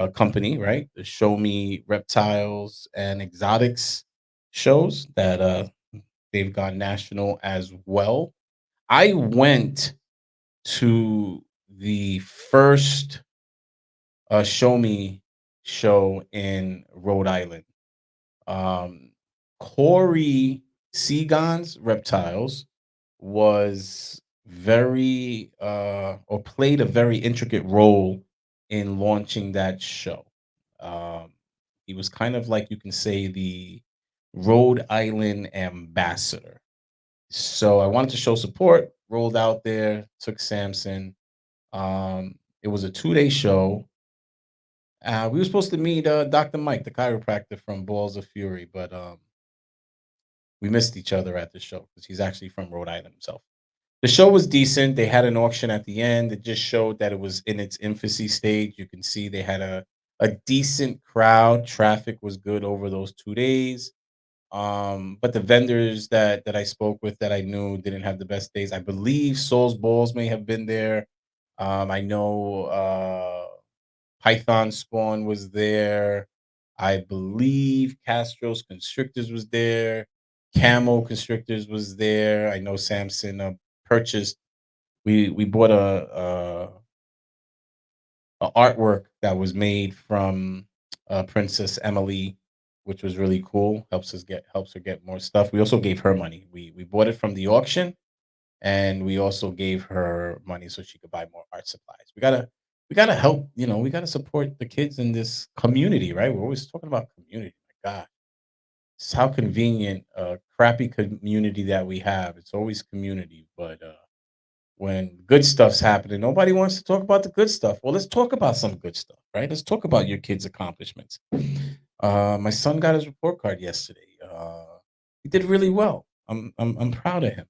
[SPEAKER 1] company, right? The Show Me Reptiles and Exotics shows that they've gone national as well. I went to the first Show Me show in Rhode Island. Um, Corey Seagon's Reptiles was very or played a very intricate role in launching that show. Um, he was kind of like, you can say, the Rhode Island ambassador. So I wanted to show support, rolled out there, took Samson. It was a 2-day show. We were supposed to meet Dr. Mike, the chiropractor from Balls of Fury, but we missed each other at the show because he's actually from Rhode Island himself. The show was decent. They had an auction at the end. It just showed that it was in its infancy stage. You can see they had a decent crowd. Traffic was good over those 2 days. But the vendors that I spoke with that I knew didn't have the best days. I believe Soul's Balls may have been there. I know Python Spawn was there. I believe Castro's Constrictors was there. Camo Constrictors was there. I know Samson purchased. We bought a artwork that was made from Princess Emily, which was really cool. Helps her get more stuff. We also gave her money. We bought it from the auction, and we also gave her money so she could buy more art supplies. We gotta help. We gotta support the kids in this community, right? We're always talking about community. My God, it's how convenient a crappy community that we have. It's always community, but when good stuff's happening, nobody wants to talk about the good stuff. Well, let's talk about some good stuff, right? Let's talk about your kids' accomplishments. My son got his report card yesterday. He did really well. I'm proud of him.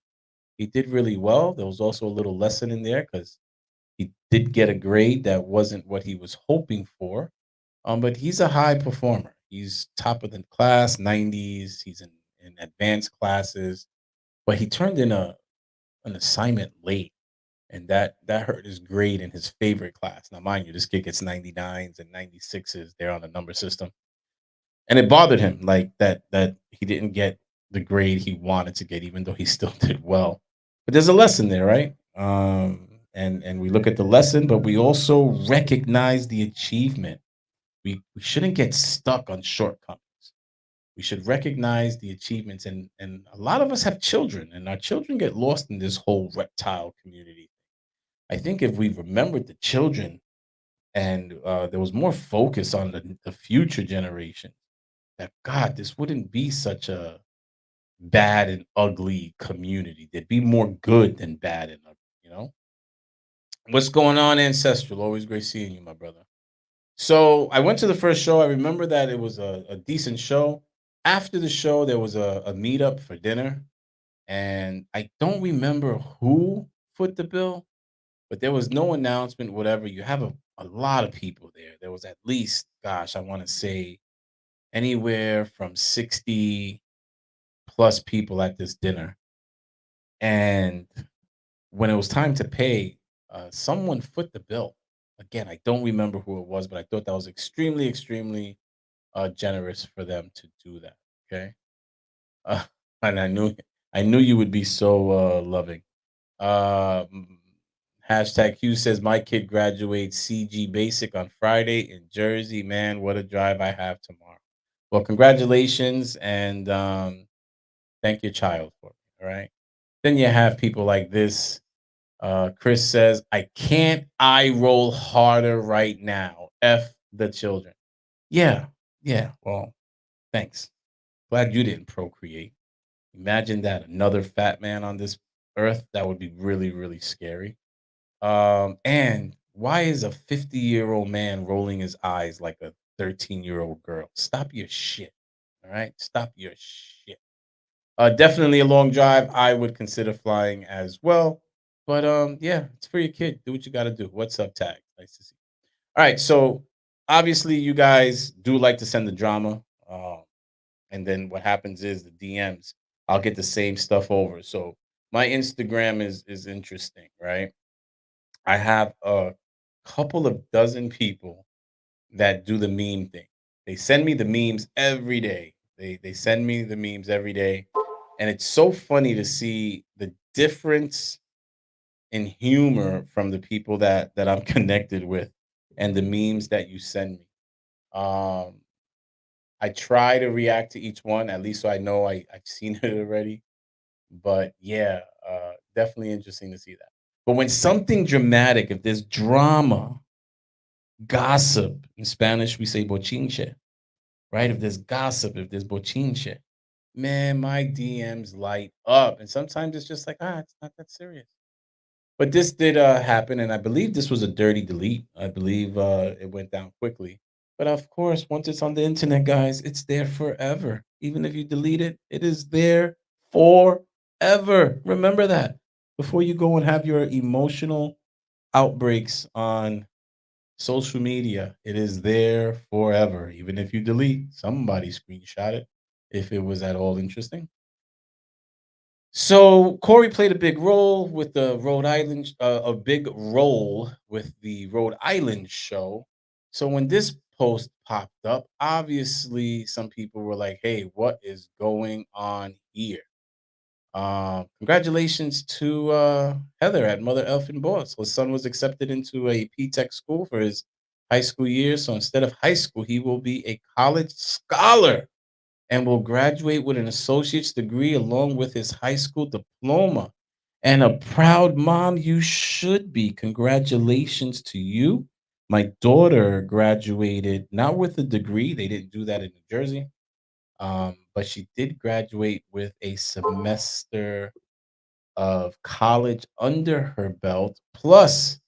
[SPEAKER 1] He did really well. There was also a little lesson in there because he did get a grade that wasn't what he was hoping for. But he's a high performer. He's top of the class, 90s. He's in advanced classes, but he turned in an assignment late, and that hurt his grade in his favorite class. Now, mind you, this kid gets 99s and 96s there on the number system, and it bothered him like that he didn't get the grade he wanted to get, even though he still did well. But there's a lesson there, right? And we look at the lesson, but we also recognize the achievement. We shouldn't get stuck on shortcomings. We should recognize the achievements, and a lot of us have children, and our children get lost in this whole reptile community. I think if we remembered the children and there was more focus on the future generation, that God, this wouldn't be such a bad and ugly community. There'd be more good than bad and ugly, you know? What's going on, Ancestral? Always great seeing you, my brother. So I went to the first show. I remember that it was a decent show. After the show, there was a meetup for dinner, and I don't remember who foot the bill, but there was no announcement, whatever. You have a lot of people there. There was at least, gosh, I want to say anywhere from 60 plus people at this dinner. And when it was time to pay, someone foot the bill. Again, I don't remember who it was, but I thought that was extremely, extremely generous for them to do that. Okay. Uh, and I knew you would be so loving. Mm, Hashtag Hugh says my kid graduates CG Basic on Friday in Jersey. Man, what a drive I have tomorrow. Well, congratulations and thank your child for it. All right. Then you have people like this. Chris says, I can't eye roll harder right now. F the children. Yeah. Yeah. Well, thanks. Glad you didn't procreate. Imagine that another fat man on this earth. That would be really, really scary. And why is a 50-year-old man rolling his eyes like a 13-year-old girl? Stop your shit. All right? Stop your shit. Definitely a long drive. I would consider flying as well. But yeah, it's for your kid. Do what you gotta do. What's up, Tag? Nice to see you. All right, so obviously you guys do like to send the drama. And then what happens is the DMs, I'll get the same stuff over. So my Instagram is interesting, right? I have a couple of dozen people that do the meme thing. They send me the memes every day. They send me the memes every day, and it's so funny to see the difference in humor from the people that I'm connected with, and the memes that you send me. Um, I try to react to each one at least so I know I've seen it already. But yeah, definitely interesting to see that. But when something dramatic, if there's drama, gossip in Spanish, we say bochinche, right? If there's gossip, if there's bochinche, man, my DMs light up. And sometimes it's just like, it's not that serious. But this did happen, and I believe this was a dirty delete. I believe it went down quickly. But of course, once it's on the internet, guys, it's there forever. Even if you delete it, it is there forever. Remember that before you go and have your emotional outbreaks on social media. It is there forever. Even if you delete, somebody screenshot it if it was at all interesting. So Corey played a big role with the Rhode Island, a big role with the Rhode Island show. So when this post popped up, obviously some people were like, "Hey, what is going on here?" Congratulations to Heather at Mother Elfin Boss. His son was accepted into a P-Tech school for his high school year. So instead of high school, he will be a college scholar and will graduate with an associate's degree along with his high school diploma. And a proud mom you should be. Congratulations to you. My daughter graduated not with a degree, they didn't do that in New Jersey, but she did graduate with a semester of college under her belt, plus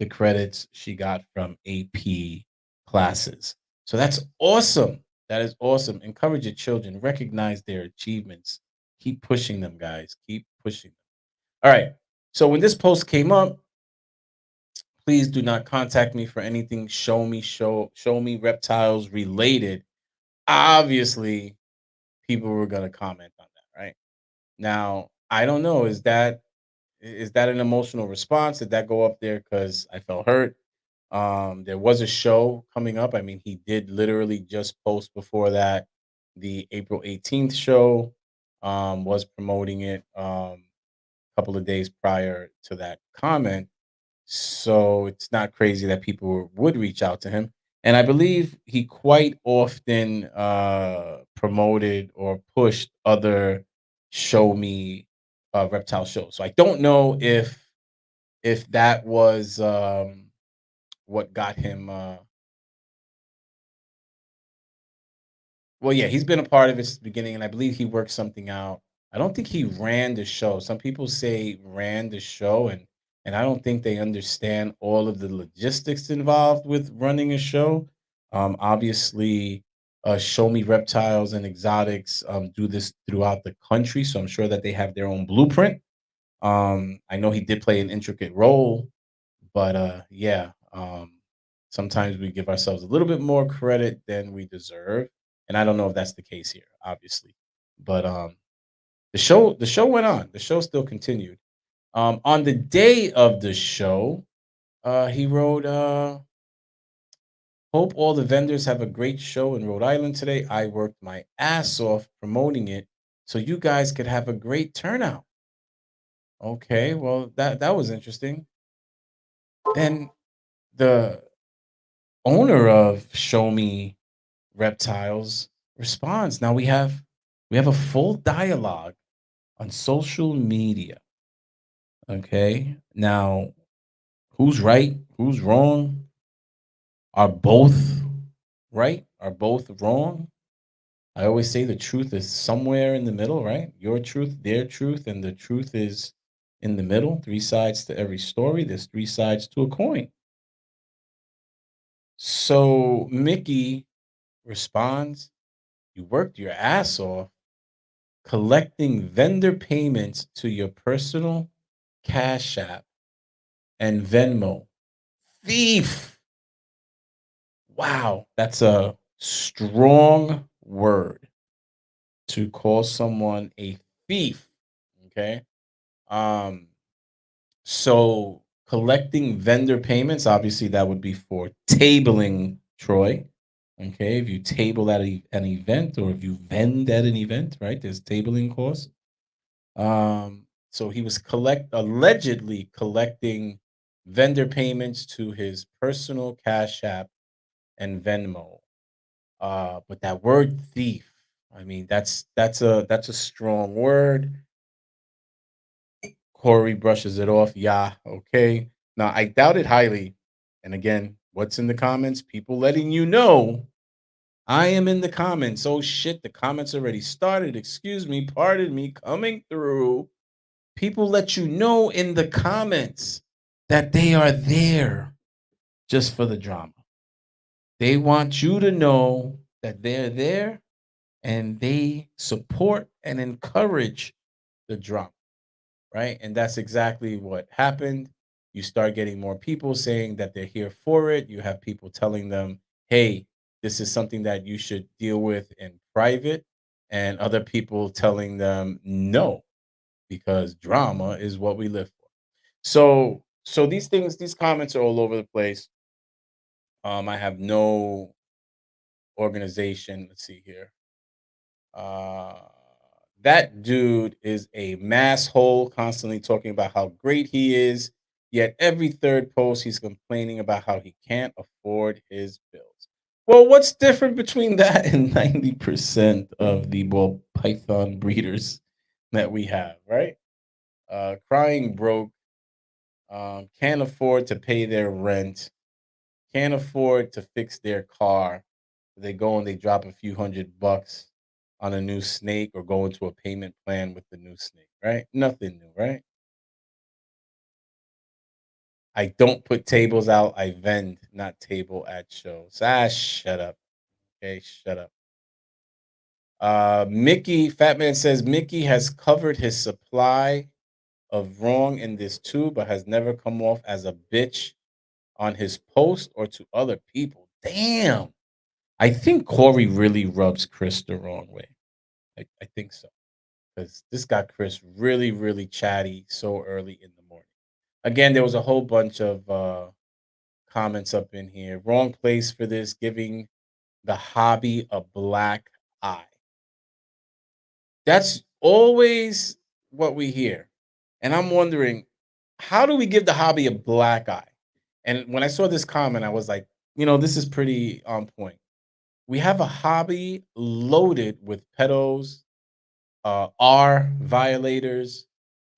[SPEAKER 1] the credits she got from AP classes. So that's awesome. That is awesome. Encourage your children, recognize their achievements. Keep pushing them, guys. Keep pushing them. All right. So when this post came up, please do not contact me for anything show me reptiles related. Obviously, people were gonna comment on that, right? Now, I don't know. Is that an emotional response? Did that go up there because I felt hurt? There was a show coming up. I mean, he did literally just post before that. The April 18th show was promoting it a couple of days prior to that comment. So it's not crazy that people would reach out to him. And I believe he quite often promoted or pushed other show me reptile shows. So I don't know if that was what got him. Well, yeah, he's been a part of it since the beginning, and I believe he worked something out. I don't think he ran the show. Some people say ran the show, and I don't think they understand all of the logistics involved with running a show. Obviously, Show Me Reptiles and Exotics do this throughout the country, so I'm sure that they have their own blueprint. I know he did play an intricate role, but yeah, sometimes we give ourselves a little bit more credit than we deserve, and I don't know if that's the case here, obviously. But the show went on. The show still continued. On the day of the show, he wrote, "Hope all the vendors have a great show in Rhode Island today. I worked my ass off promoting it, so you guys could have a great turnout." Okay, well that was interesting. Then the owner of Show Me Reptiles responds. Now we have a full dialogue on social media. Okay. Now, who's right? Who's wrong? Are both right? Are both wrong? I always say the truth is somewhere in the middle, right? Your truth, their truth, and the truth is in the middle. Three sides to every story. There's three sides to a coin. So Mickey responds, "You worked your ass off collecting vendor payments to your personal Cash App and Venmo. Thief." Wow, that's a strong word to call someone a thief. Okay. Um, so collecting vendor payments, obviously that would be for tabling Troy. Okay, if you table at an event or if you vend at an event, right? There's tabling costs. So he was allegedly collecting vendor payments to his personal Cash App and Venmo. But that word thief, I mean, that's a strong word. Corey brushes it off. Yeah, okay. Now I doubt it highly. And again, what's in the comments? People letting you know I am in the comments. Oh shit, the comments already started. Excuse me, pardon me, coming through. People let you know in the comments that they are there just for the drama. They want you to know that they're there and they support and encourage the drama, right? And that's exactly what happened. You start getting more people saying that they're here for it. You have people telling them, hey, this is something that you should deal with in private, and other people telling them no, because drama is what we live for. So these comments are all over the place. I have no organization. Let's see here. Uh, that dude is a mass hole, constantly talking about how great he is. Yet every third post, he's complaining about how he can't afford his bills. Well, what's different between that and 90% of the ball python breeders that we have, right? Crying broke, can't afford to pay their rent, can't afford to fix their car. They go and they drop a few $100 on a new snake or go into a payment plan with the new snake, right? Nothing new, right? I don't put tables out, I vend, not table at shows. Shut up. Okay, shut up. Fat Man says Mickey has covered his supply of wrong in this too, but has never come off as a bitch on his post or to other people. Damn. I think Corey really rubs Chris the wrong way. I think so. Because this got Chris really, really chatty so early in the morning. Again, there was a whole bunch of comments up in here. Wrong place for this, giving the hobby a black eye. That's always what we hear. And I'm wondering, how do we give the hobby a black eye? And when I saw this comment, I was like, this is pretty on point. We have a hobby loaded with pedos, are violators,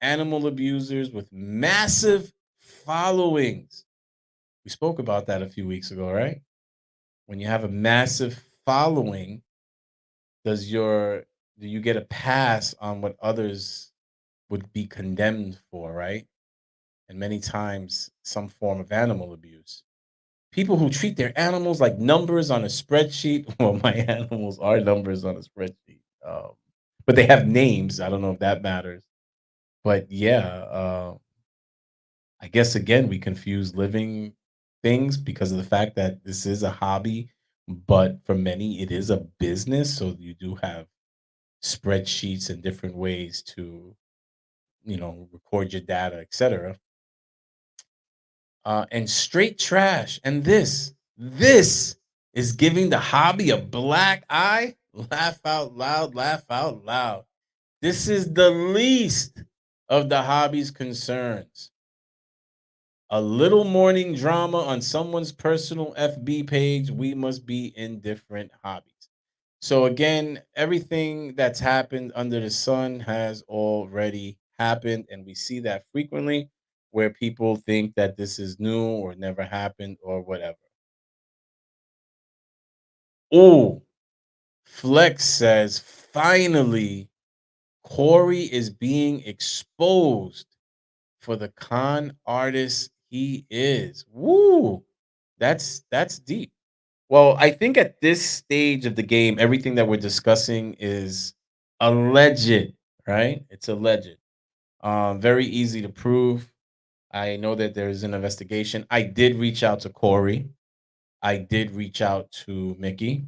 [SPEAKER 1] animal abusers with massive followings. We spoke about that a few weeks ago, right? When you have a massive following, does your do you get a pass on what others would be condemned for, right? And many times some form of animal abuse. People who treat their animals like numbers on a spreadsheet. Well, my animals are numbers on a spreadsheet. But they have names. I don't know if that matters. But yeah, I guess again we confuse living things because of the fact that this is a hobby, but for many it is a business. So you do have spreadsheets and different ways to, record your data, etc. And straight trash. And this is giving the hobby a black eye. Laugh out loud, laugh out loud. This is the least of the hobby's concerns. A little morning drama on someone's personal FB page. We must be in different hobbies. So, again, everything that's happened under the sun has already happened. And we see that frequently where people think that this is new or never happened or whatever. Oh, Flex says finally Corey is being exposed for the con artist he is. Woo! That's deep. Well, I think at this stage of the game, everything that we're discussing is alleged, right? It's alleged. Very easy to prove. I know that there is an investigation. I did reach out to Corey. I did reach out to Mickey.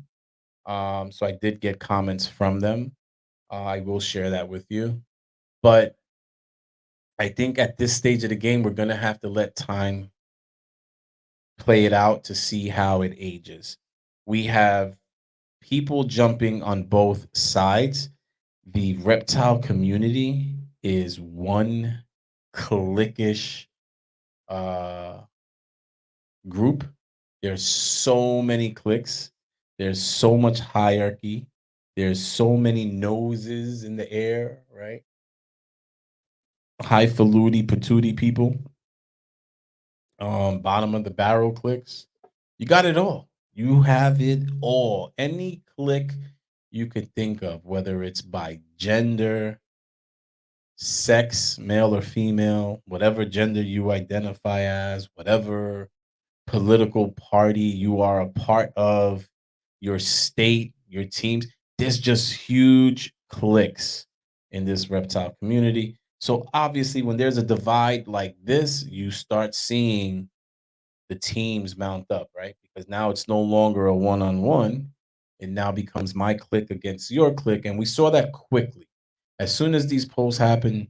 [SPEAKER 1] So I did get comments from them. I will share that with you. But I think at this stage of the game, we're gonna have to let time play it out to see how it ages. We have people jumping on both sides. The reptile community is one cliquish uh, group. There's so many cliques. There's so much hierarchy. There's so many noses in the air, right? Highfalutin patootie people, bottom of the barrel clicks. You got it all. You have it all. Any click you could think of, whether it's by gender, sex, male or female, whatever gender you identify as, whatever political party you are a part of, your state, your teams. There's just huge cliques in this reptile community. So obviously, when there's a divide like this, you start seeing the teams mount up, right? Because now it's no longer a one-on-one. It now becomes my clique against your clique. And we saw that quickly. As soon as these polls happened,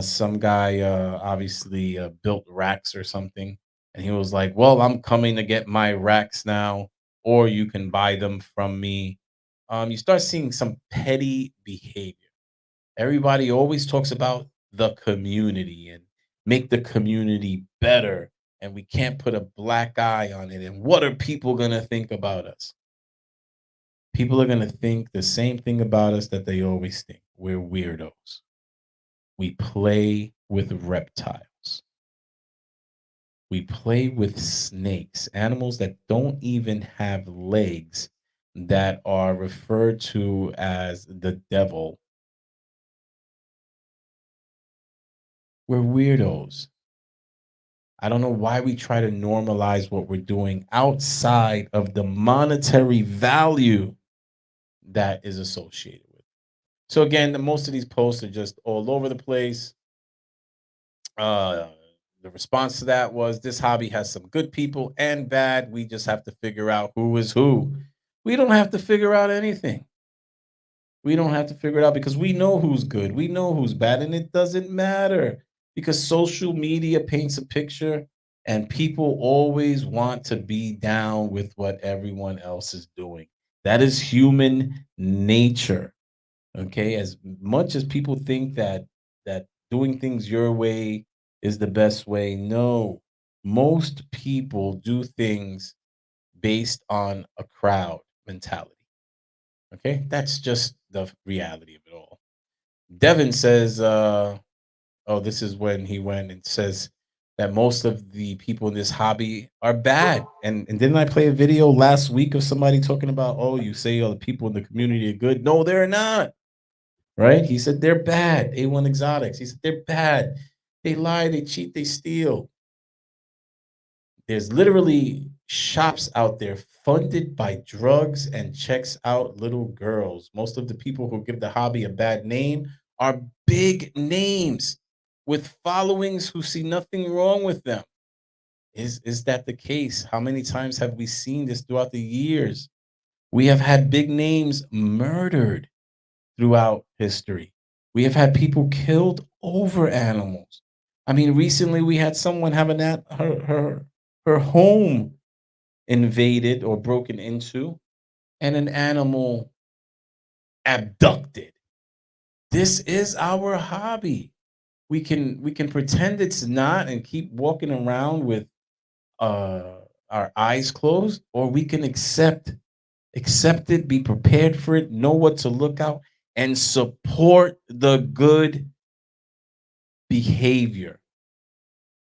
[SPEAKER 1] some guy obviously built racks or something. And he was like, well, I'm coming to get my racks now, or you can buy them from me. You start seeing some petty behavior. Everybody always talks about the community and make the community better. And we can't put a black eye on it. And what are people going to think about us? People are going to think the same thing about us that they always think. We're weirdos. We play with reptiles. We play with snakes, animals that don't even have legs, that are referred to as the devil. We're weirdos. I don't know why we try to normalize what we're doing outside of the monetary value that is associated with it. So again, most of these posts are just all over the place. Uh, the response to that was, this hobby has some good people and bad. We just have to figure out who is who. We don't have to figure out anything. We don't have to figure it out because we know who's good. We know who's bad, and it doesn't matter because social media paints a picture, and people always want to be down with what everyone else is doing. That is human nature. Okay, as much as people think that doing things your way is the best way, no. Most people do things based on a crowd mentality. Okay, that's just the reality of it all. Devin says, oh, this is when he went and says that most of the people in this hobby are bad. And didn't I play a video last week of somebody talking about, oh, you say all the people in the community are good? No, they're not. Right? He said they're bad. A1 Exotics. He said they're bad. They lie, they cheat, they steal. There's literally shops out there funded by drugs and checks out little girls. Most of the people who give the hobby a bad name are big names with followings who see nothing wrong with them. Is that the case? How many times have we seen this throughout the years? We have had big names murdered throughout history. We have had people killed over animals. I mean, recently we had someone have her home invaded or broken into, and an animal abducted. This is our hobby. We can pretend it's not and keep walking around with uh our eyes closed, or we can accept it, be prepared for it, know what to look out, and support the good behavior.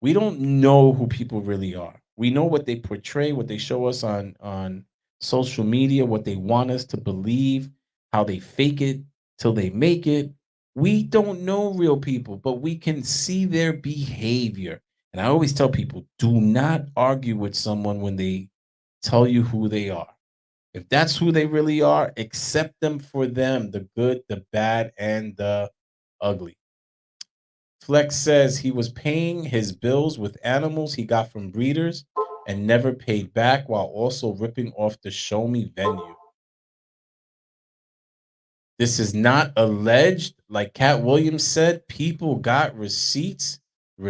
[SPEAKER 1] We don't know who people really are. We know what they portray, what they show us on social media, what they want us to believe, how they fake it till they make it. We don't know real people, but we can see their behavior. And I always tell people, do not argue with someone when they tell you who they are. If that's who they really are, accept them for them, the good, the bad, and the ugly. Flex says he was paying his bills with animals he got from breeders and never paid back, while also ripping off the Show Me venue. This is not alleged. Like Cat Williams said, people got receipts, and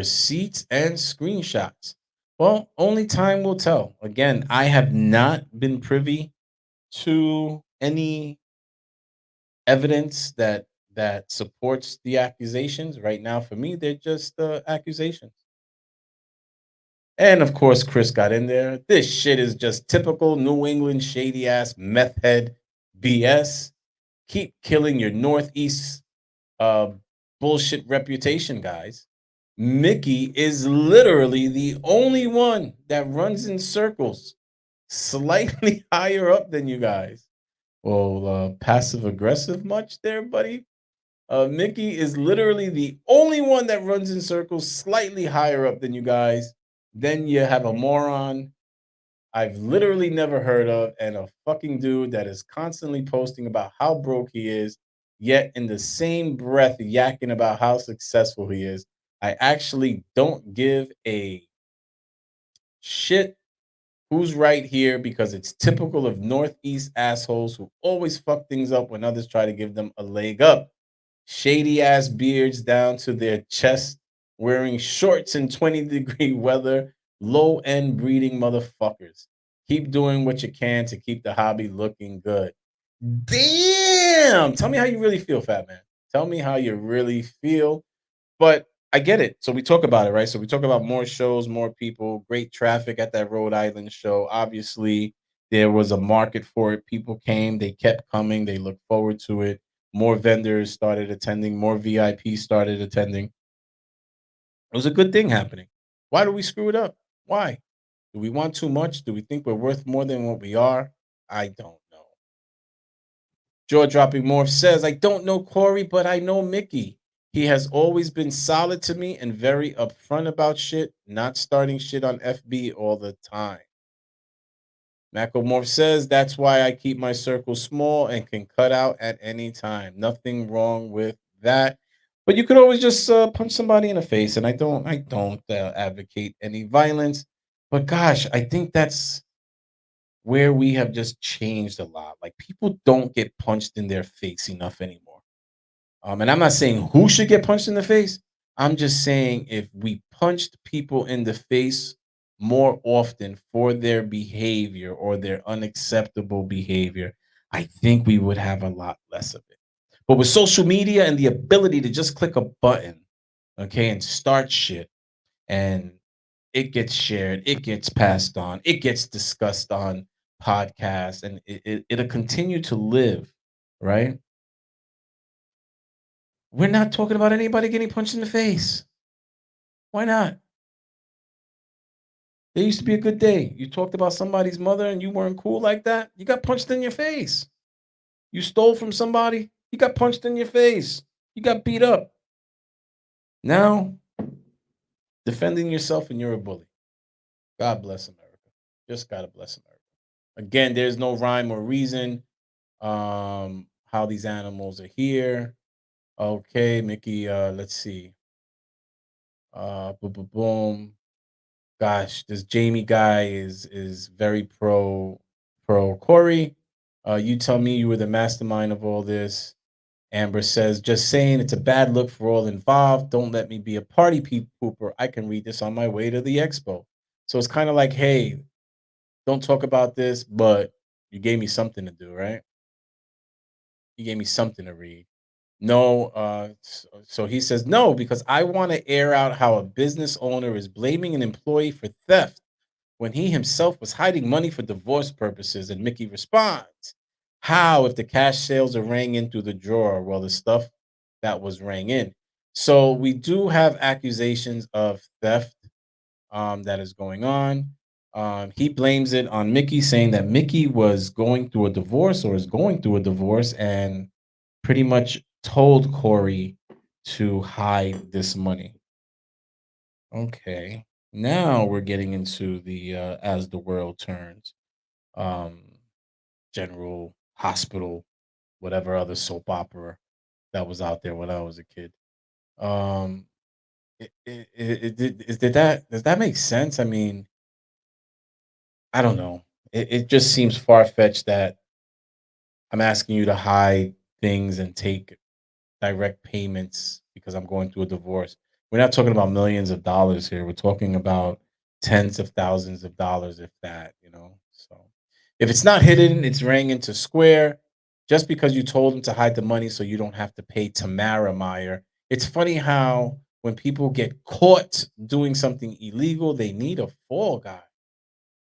[SPEAKER 1] screenshots. Well, only time will tell. Again, I have not been privy to any evidence that supports the accusations. Right now, for me, they're just accusations. And of course, Chris got in there. This shit is just typical New England shady ass meth head BS. Keep killing your Northeast uh, bullshit reputation, guys. Mickey is literally the only one that runs in circles, slightly higher up than you guys. Well, passive aggressive much there, buddy? Mickey is literally the only one that runs in circles slightly higher up than you guys. Then you have a moron I've literally never heard of and a fucking dude that is constantly posting about how broke he is, yet in the same breath yakking about how successful he is. I actually don't give a shit who's right here because it's typical of Northeast assholes who always fuck things up when others try to give them a leg up. Shady ass beards down to their chest, wearing shorts in 20-degree weather, low end breeding motherfuckers. Keep doing what you can to keep the hobby looking good. Damn! Tell me how you really feel, fat man. Tell me how you really feel. But I get it. So we talk about it, right? So we talk about more shows, more people, great traffic at that Rhode Island show. Obviously, there was a market for it. People came, they kept coming, they looked forward to it. More vendors started attending, more VIPs started attending. It was a good thing happening. Why do we screw it up? Why? Do we want too much? Do we think we're worth more than what we are? I don't know. Jaw dropping Morph says, I don't know Corey, but I know Mickey. He has always been solid to me and very upfront about shit, not starting shit on FB all the time. Macomorph says, that's why I keep my circle small and can cut out at any time. Nothing wrong with that. But you could always just punch somebody in the face. And I don't advocate any violence. But gosh, I think that's where we have just changed a lot. Like people don't get punched in their face enough anymore. And I'm not saying who should get punched in the face. I'm just saying if we punched people in the face more often for their behavior or their unacceptable behavior, I think we would have a lot less of it. But with social media and the ability to just click a button, okay, and start shit, and it gets shared, it gets passed on, it gets discussed on podcasts, and it'll continue to live, right? We're not talking about anybody getting punched in the face. Why not? There used to be a good day. You talked about somebody's mother and you weren't cool like that. You got punched in your face. You stole from somebody. You got punched in your face. You got beat up. Now, defending yourself and you're a bully. God bless America. Just gotta bless America. Again, there's no rhyme or reason how these animals are here. Okay, Mickey, let's see. Boom, boom, boom. Gosh, this Jamie guy is very pro Corey. You tell me you were the mastermind of all this. Amber says, just saying it's a bad look for all involved. Don't let me be a party pooper. I can read this on my way to the expo. So it's kind of like, hey, don't talk about this, but you gave me something to do, right? You gave me something to read. No, so he says no because I want to air out how a business owner is blaming an employee for theft when he himself was hiding money for divorce purposes. And Mickey responds, how if the cash sales are rang in through the drawer? Well, the stuff that was rang in. So we do have accusations of theft that is going on. He blames it on Mickey, saying that Mickey was going through a divorce or is going through a divorce and pretty much told Corey to hide this money. Okay. Now we're getting into the as the world turns. Um General Hospital, whatever other soap opera that was out there when I was a kid. Um did that does that make sense? I mean, I don't know. It just seems far-fetched that I'm asking you to hide things and take direct payments because I'm going through a divorce. We're not talking about millions of dollars here. We're talking about tens of thousands of dollars, if that, you know. So If it's not hidden, it's rang into square. Just because you told them to hide the money so you don't have to pay Tamara Meyer. It's funny how when people get caught doing something illegal, they need a fall guy.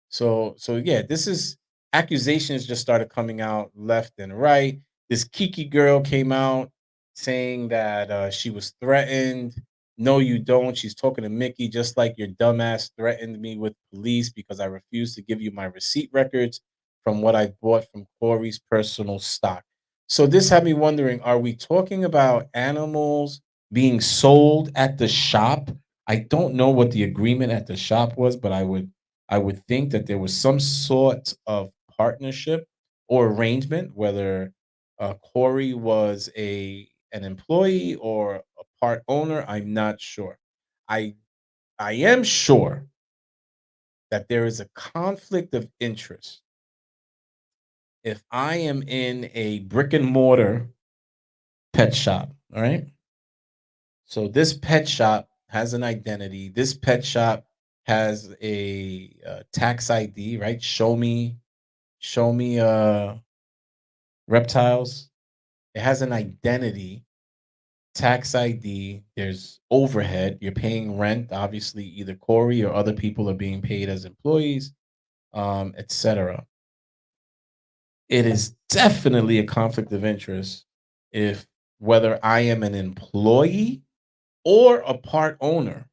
[SPEAKER 1] So yeah, this is accusations just started coming out left and right. This Kiki girl came out saying that she was threatened. No, you don't. She's talking to Mickey just like your dumbass threatened me with police because I refused to give you my receipt records from what I bought from Corey's personal stock. So this had me wondering, are we talking about animals being sold at the shop? I don't know what the agreement at the shop was, but I would think that there was some sort of partnership or arrangement, whether Corey was a an employee or a part owner. I'm not sure. I I am sure that there is a conflict of interest if I am in a brick and mortar pet shop. All right. So this pet shop has an identity. This pet shop has a tax ID, right? Show me Reptiles. It has an identity, tax ID. There's overhead. You're paying rent. Obviously, either Corey or other people are being paid as employees, etc. It is definitely a conflict of interest if whether I am an employee or a part owner.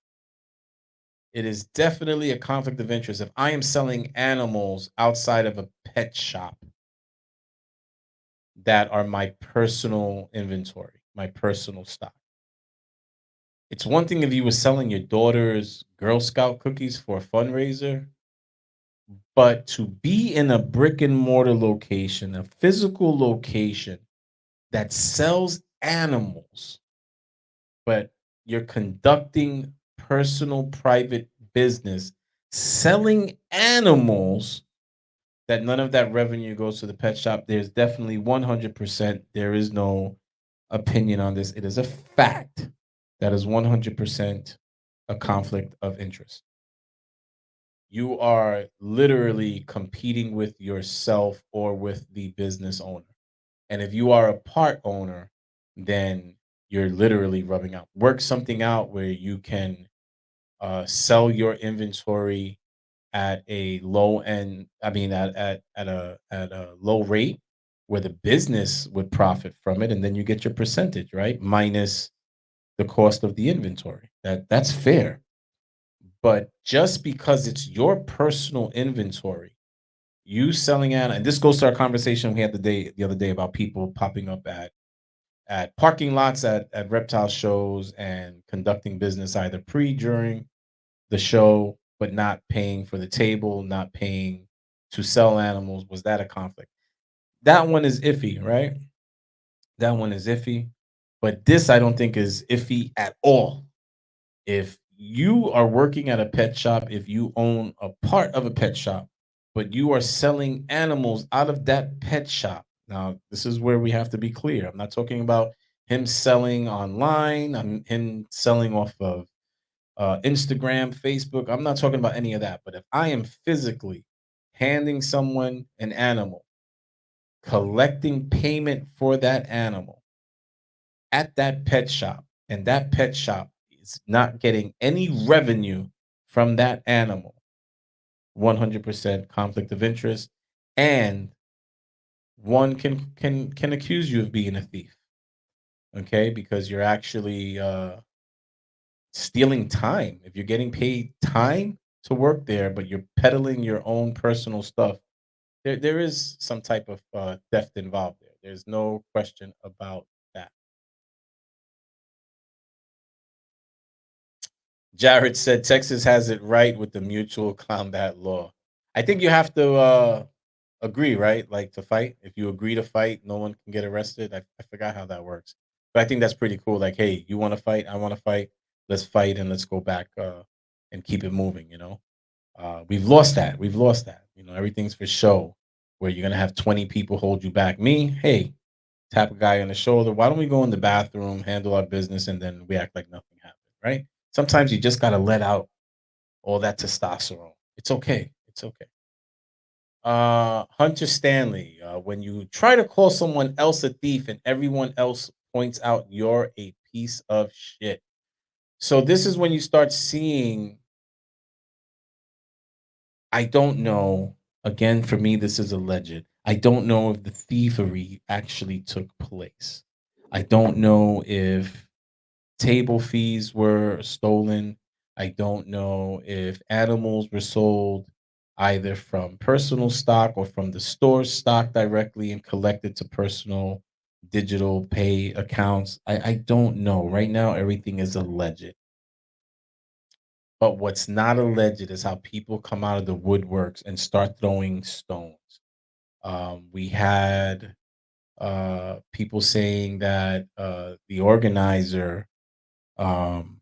[SPEAKER 1] It is definitely a conflict of interest if I am selling animals outside of a pet shop that are my personal inventory, my personal stock. It's one thing if you were selling your daughter's Girl Scout cookies for a fundraiser, but to be in a brick and mortar location, a physical location that sells animals, but you're conducting personal private business selling animals that none of that revenue goes to the pet shop. There's definitely 100%. There is no opinion on this. It is a fact that is 100% a conflict of interest. You are literally competing with yourself or with the business owner. And if you are a part owner, then you're literally rubbing out. Work something out where you can sell your inventory at a low end. I mean, at a low rate where the business would profit from it, and then you get your percentage, right? Minus the cost of the inventory. That's fair. But just because it's your personal inventory, you selling out, and this goes to our conversation we had the other day about people popping up at parking lots at reptile shows and conducting business either pre, during the show, but not paying for the table, not paying to sell animals. Was that a conflict? That one is iffy, right? That one is iffy. But this I don't think is iffy at all. If you are working at a pet shop, if you own a part of a pet shop, but you are selling animals out of that pet shop. Now, this is where we have to be clear. I'm not talking about him selling online, him selling off of Instagram, Facebook. I'm not talking about any of that. But if I am physically handing someone an animal, collecting payment for that animal at that pet shop, and that pet shop is not getting any revenue from that animal, 100% conflict of interest, and one can accuse you of being a thief, okay? Because you're actually stealing time. If you're getting paid time to work there, but you're peddling your own personal stuff, there is some type of theft involved there. There's no question about that. Jared said Texas has it right with the mutual combat law. I think you have to agree, right? Like to fight. If you agree to fight, no one can get arrested. I forgot how that works. But I think that's pretty cool. Like, hey, you want to fight? I want to fight. Let's fight and let's go back and keep it moving, you know? We've lost that. We've lost that. You know, everything's for show where you're going to have 20 people hold you back. Me, hey, tap a guy on the shoulder. Why don't we go in the bathroom, handle our business, and then we act like nothing happened, right? Sometimes you just got to let out all that testosterone. It's okay. It's okay. Hunter Stanley, when you try to call someone else a thief and everyone else points out you're a piece of shit. So this is when you start seeing, I don't know. Again, for me, this is alleged. I don't know if the thievery actually took place. I don't know if table fees were stolen. I don't know if animals were sold either from personal stock or from the store's stock directly and collected to personal digital pay accounts. I don't know. Right now, everything is alleged. But what's not alleged is how people come out of the woodworks and start throwing stones. We had people saying that the organizer um,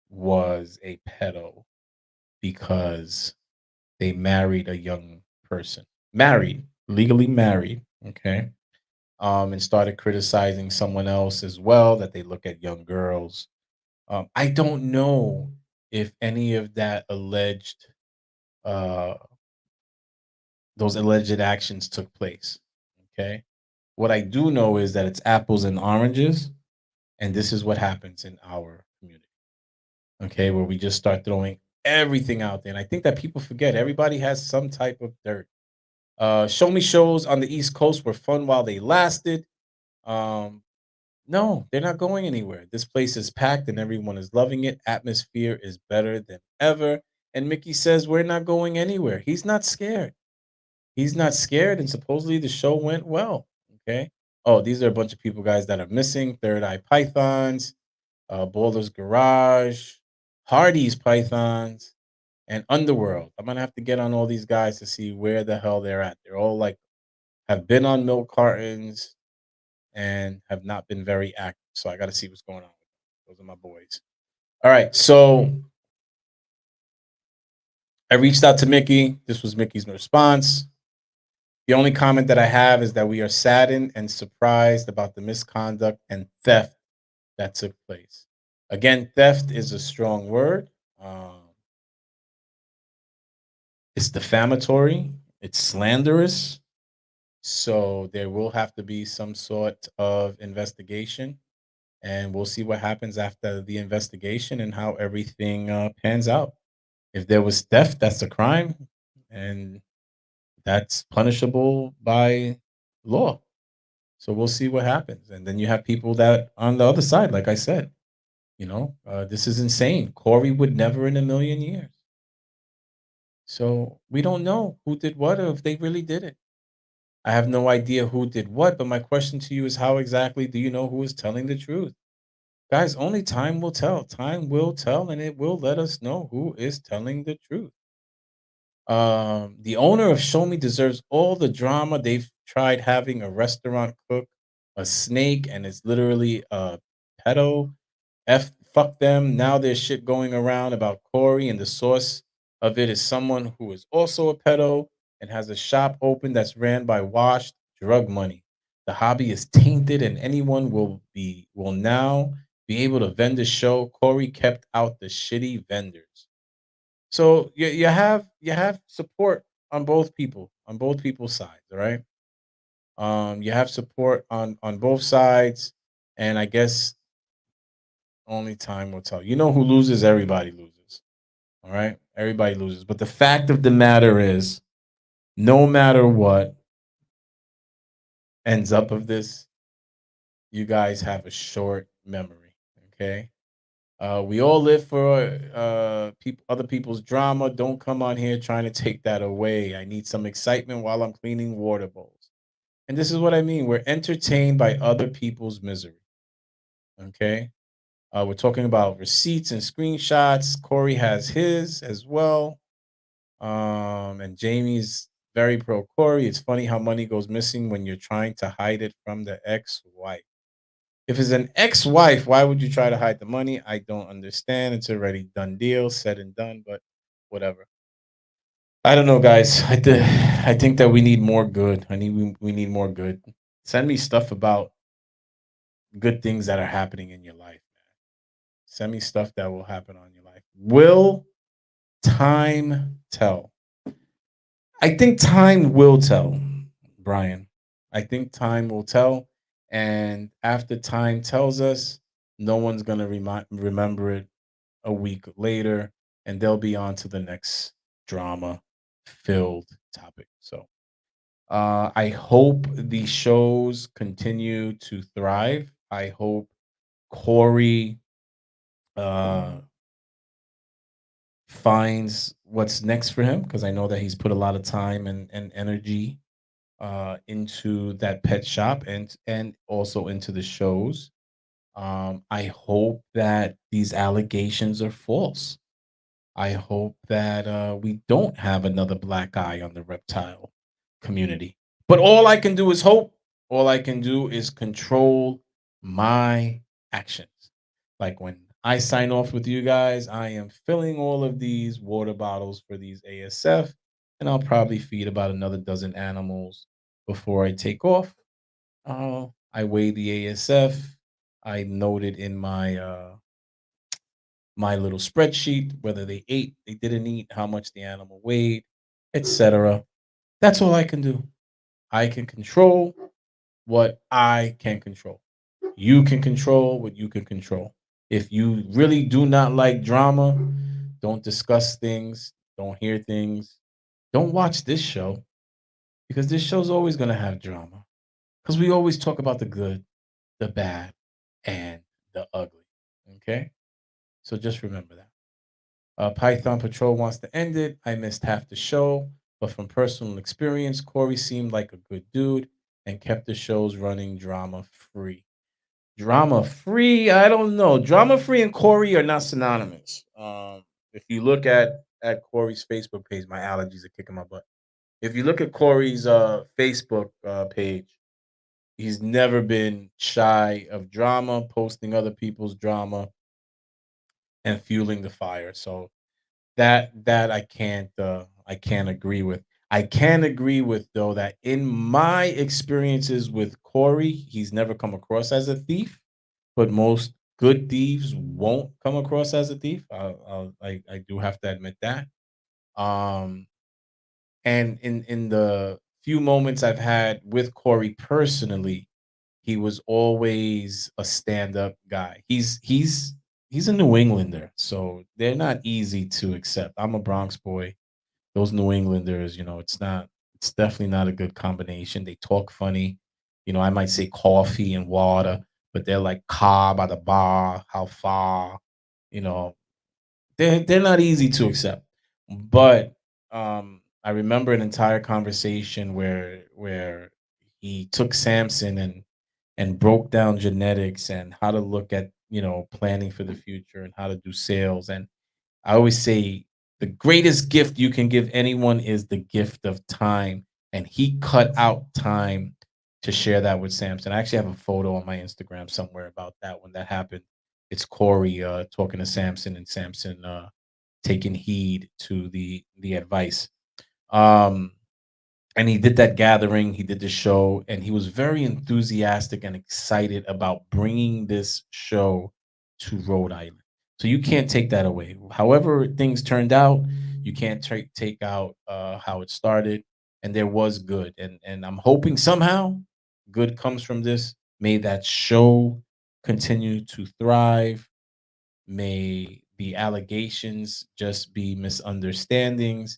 [SPEAKER 1] was a pedo because they married a young person, married, legally married, okay, and started criticizing someone else as well that they look at young girls. I don't know if any of that alleged, uh, those alleged actions took place. Okay, what I do know is that it's apples and oranges, and this is what happens in our community. Okay, where we just start throwing everything out there. And I think that people forget everybody has some type of dirt. Show me shows on the East Coast were fun while they lasted. Um, no, they're not going anywhere. This place is packed and everyone is loving it. Atmosphere is better than ever. And Mickey says we're not going anywhere. He's not scared. He's not scared. And supposedly the show went well. Okay. Oh, these are a bunch of people, guys, that are missing. Third Eye Pythons, Boulder's Garage, Hardy's Pythons, and Underworld. I'm gonna have to get on all these guys to see where the hell they're at. They're all like have been on milk cartons and have not been very active. So I got to see what's going on. Those are my boys. All right, so I reached out to Mickey. This was Mickey's response. The only comment that I have is that we are saddened and surprised about the misconduct and theft that took place. Again, theft is a strong word. It's defamatory. It's slanderous. So there will have to be some sort of investigation, and we'll see what happens after the investigation and how everything pans out. If there was theft, that's a crime, and that's punishable by law. So we'll see what happens. And then you have people that on the other side, like I said, this is insane. Corey would never in a million years. So we don't know who did what or if they really did it. I have no idea who did what, but my question to you is how exactly do you know who is telling the truth? Guys, only time will tell. Time will tell, and it will let us know who is telling the truth. The owner of Show Me deserves all the drama. They've tried having a restaurant cook a snake, and it's literally a pedo. Fuck them. Now there's shit going around about Corey, and the source of it is someone who is also a pedo and has a shop open that's ran by washed drug money. The hobby is tainted, and anyone will now be able to vend the show. Corey kept out the shitty vendors. So you have support on both people's sides, all right? You have support on both sides, and I guess only time will tell. You know who loses? Everybody loses. All right, everybody loses. But the fact of the matter is, no matter what ends up of this, you guys have a short memory. Okay, we all live for other people's drama. Don't come on here trying to take that away. I need some excitement while I'm cleaning water bowls. And this is what I mean. We're entertained by other people's misery. Okay. We're talking about receipts and screenshots. Corey has his as well. And Jamie's very pro Corey. It's funny how money goes missing when you're trying to hide it from the ex wife. If it's an ex wife, why would you try to hide the money? I don't understand. It's already done deal, said and done, but whatever. I don't know, guys. I think that we need more good. We need more good. Send me stuff about good things that are happening in your life, man. Send me stuff that will happen on your life. Will time tell? I think time will tell, Brian. I think time will tell, and after time tells us, no one's gonna remember it a week later, and they'll be on to the next drama-filled topic. So, I hope these shows continue to thrive. I hope Corey uh, finds what's next for him because I know that he's put a lot of time and energy into that pet shop and also into the shows. I hope that these allegations are false. I hope that we don't have another black eye on the reptile community. But all I can do is hope. All I can do is control my actions. Like when I sign off with you guys, I am filling all of these water bottles for these ASF, and I'll probably feed about another dozen animals before I take off. I weigh the ASF. I noted in my little spreadsheet whether they ate, they didn't eat, how much the animal weighed, etc. That's all I can do. I can control what I can control. You can control what you can control. If you really do not like drama, don't discuss things, don't hear things, don't watch this show because this show's always going to have drama because we always talk about the good, the bad, and the ugly. Okay? So just remember that. Python Patrol wants to end it. I missed half the show, but from personal experience, Corey seemed like a good dude and kept the shows running drama free. Drama free? I don't know. Drama free and Corey are not synonymous. If you look at Corey's Facebook page, my allergies are kicking my butt. If you look at Corey's Facebook page, he's never been shy of drama, posting other people's drama and fueling the fire. So that I can't agree with. I can agree with though that in my experiences with Corey, he's never come across as a thief, but most good thieves won't come across as a thief. I do have to admit that. Um, and in the few moments I've had with Corey personally, he was always a stand-up guy. He's a New Englander, so they're not easy to accept. I'm a Bronx boy. Those New Englanders, it's definitely not a good combination. They talk funny. I might say coffee and water, but they're like car by the bar, how far, you know, they're not easy to accept. But I remember an entire conversation where he took Samson and broke down genetics and how to look at planning for the future and how to do sales. And I always say the greatest gift you can give anyone is the gift of time. And he cut out time to share that with Samson. I actually have a photo on my Instagram somewhere about that when that happened. It's Corey talking to Samson and Samson taking heed to the advice. Um, and he did that gathering, he did the show, and he was very enthusiastic and excited about bringing this show to Rhode Island. So you can't take that away. However things turned out, you can't take out how it started, and there was good, and I'm hoping somehow good comes from this. May that show continue to thrive. May the allegations just be misunderstandings,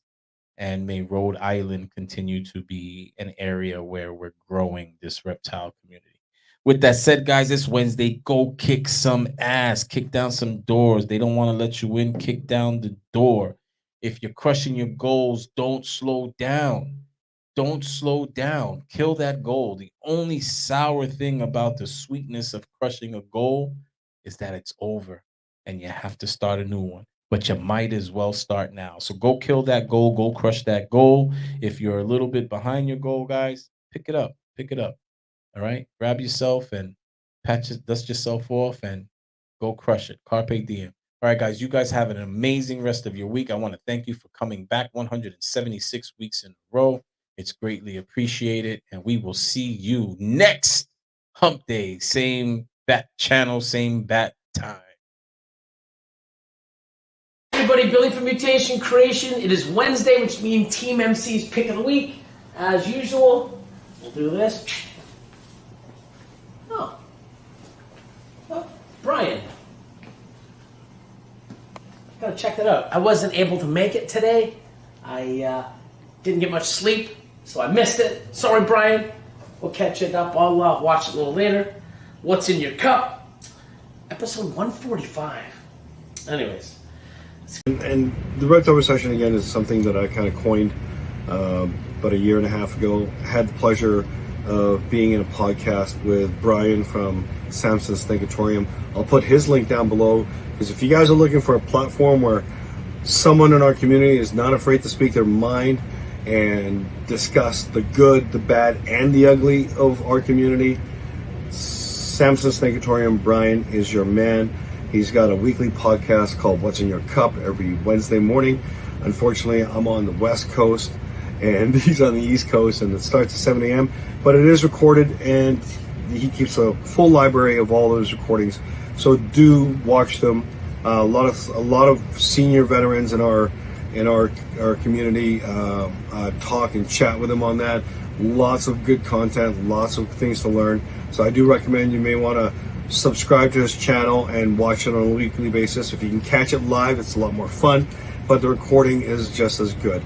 [SPEAKER 1] and may Rhode Island continue to be an area where we're growing this reptile community. With that said, guys, it's Wednesday. Go kick some ass, kick down some doors. They don't want to let you in, kick down the door. If you're crushing your goals, don't slow down. Don't slow down. Kill that goal. The only sour thing about the sweetness of crushing a goal is that it's over and you have to start a new one. But you might as well start now. So go kill that goal. Go crush that goal. If you're a little bit behind your goal, guys, pick it up. Pick it up. All right. Grab yourself and dust yourself off and go crush it. Carpe diem. All right, guys, you guys have an amazing rest of your week. I want to thank you for coming back 176 weeks in a row. It's greatly appreciated. And we will see you next hump day. Same bat channel, same bat time.
[SPEAKER 2] everybody, Billy from Mutation Creation. It is Wednesday, which means Team MC's pick of the week. As usual, we'll do this. Oh, Brian. Gotta check that out. I wasn't able to make it today. I didn't get much sleep, so I missed it. Sorry, Brian. We'll catch it up. I'll watch it a little later. What's in your cup? Episode 145. Anyways.
[SPEAKER 3] And the Reptiles session, again, is something that I kind of coined about a year and a half ago. I had the pleasure of being in a podcast with Brian from Samson's Thinkatorium. I'll put his link down below, because if you guys are looking for a platform where someone in our community is not afraid to speak their mind and discuss the good, the bad, and the ugly of our community, Samson's Thinkatorium, Brian is your man. He's got a weekly podcast called What's in Your Cup every Wednesday morning. Unfortunately, I'm on the West Coast and he's on the East Coast, and it starts at 7 a.m. But it is recorded, and he keeps a full library of all those recordings. So do watch them. A lot of senior veterans in our community talk and chat with him on that. Lots of good content, lots of things to learn. So I do recommend you may want to subscribe to his channel and watch it on a weekly basis. If you can catch it live, it's a lot more fun, but the recording is just as good.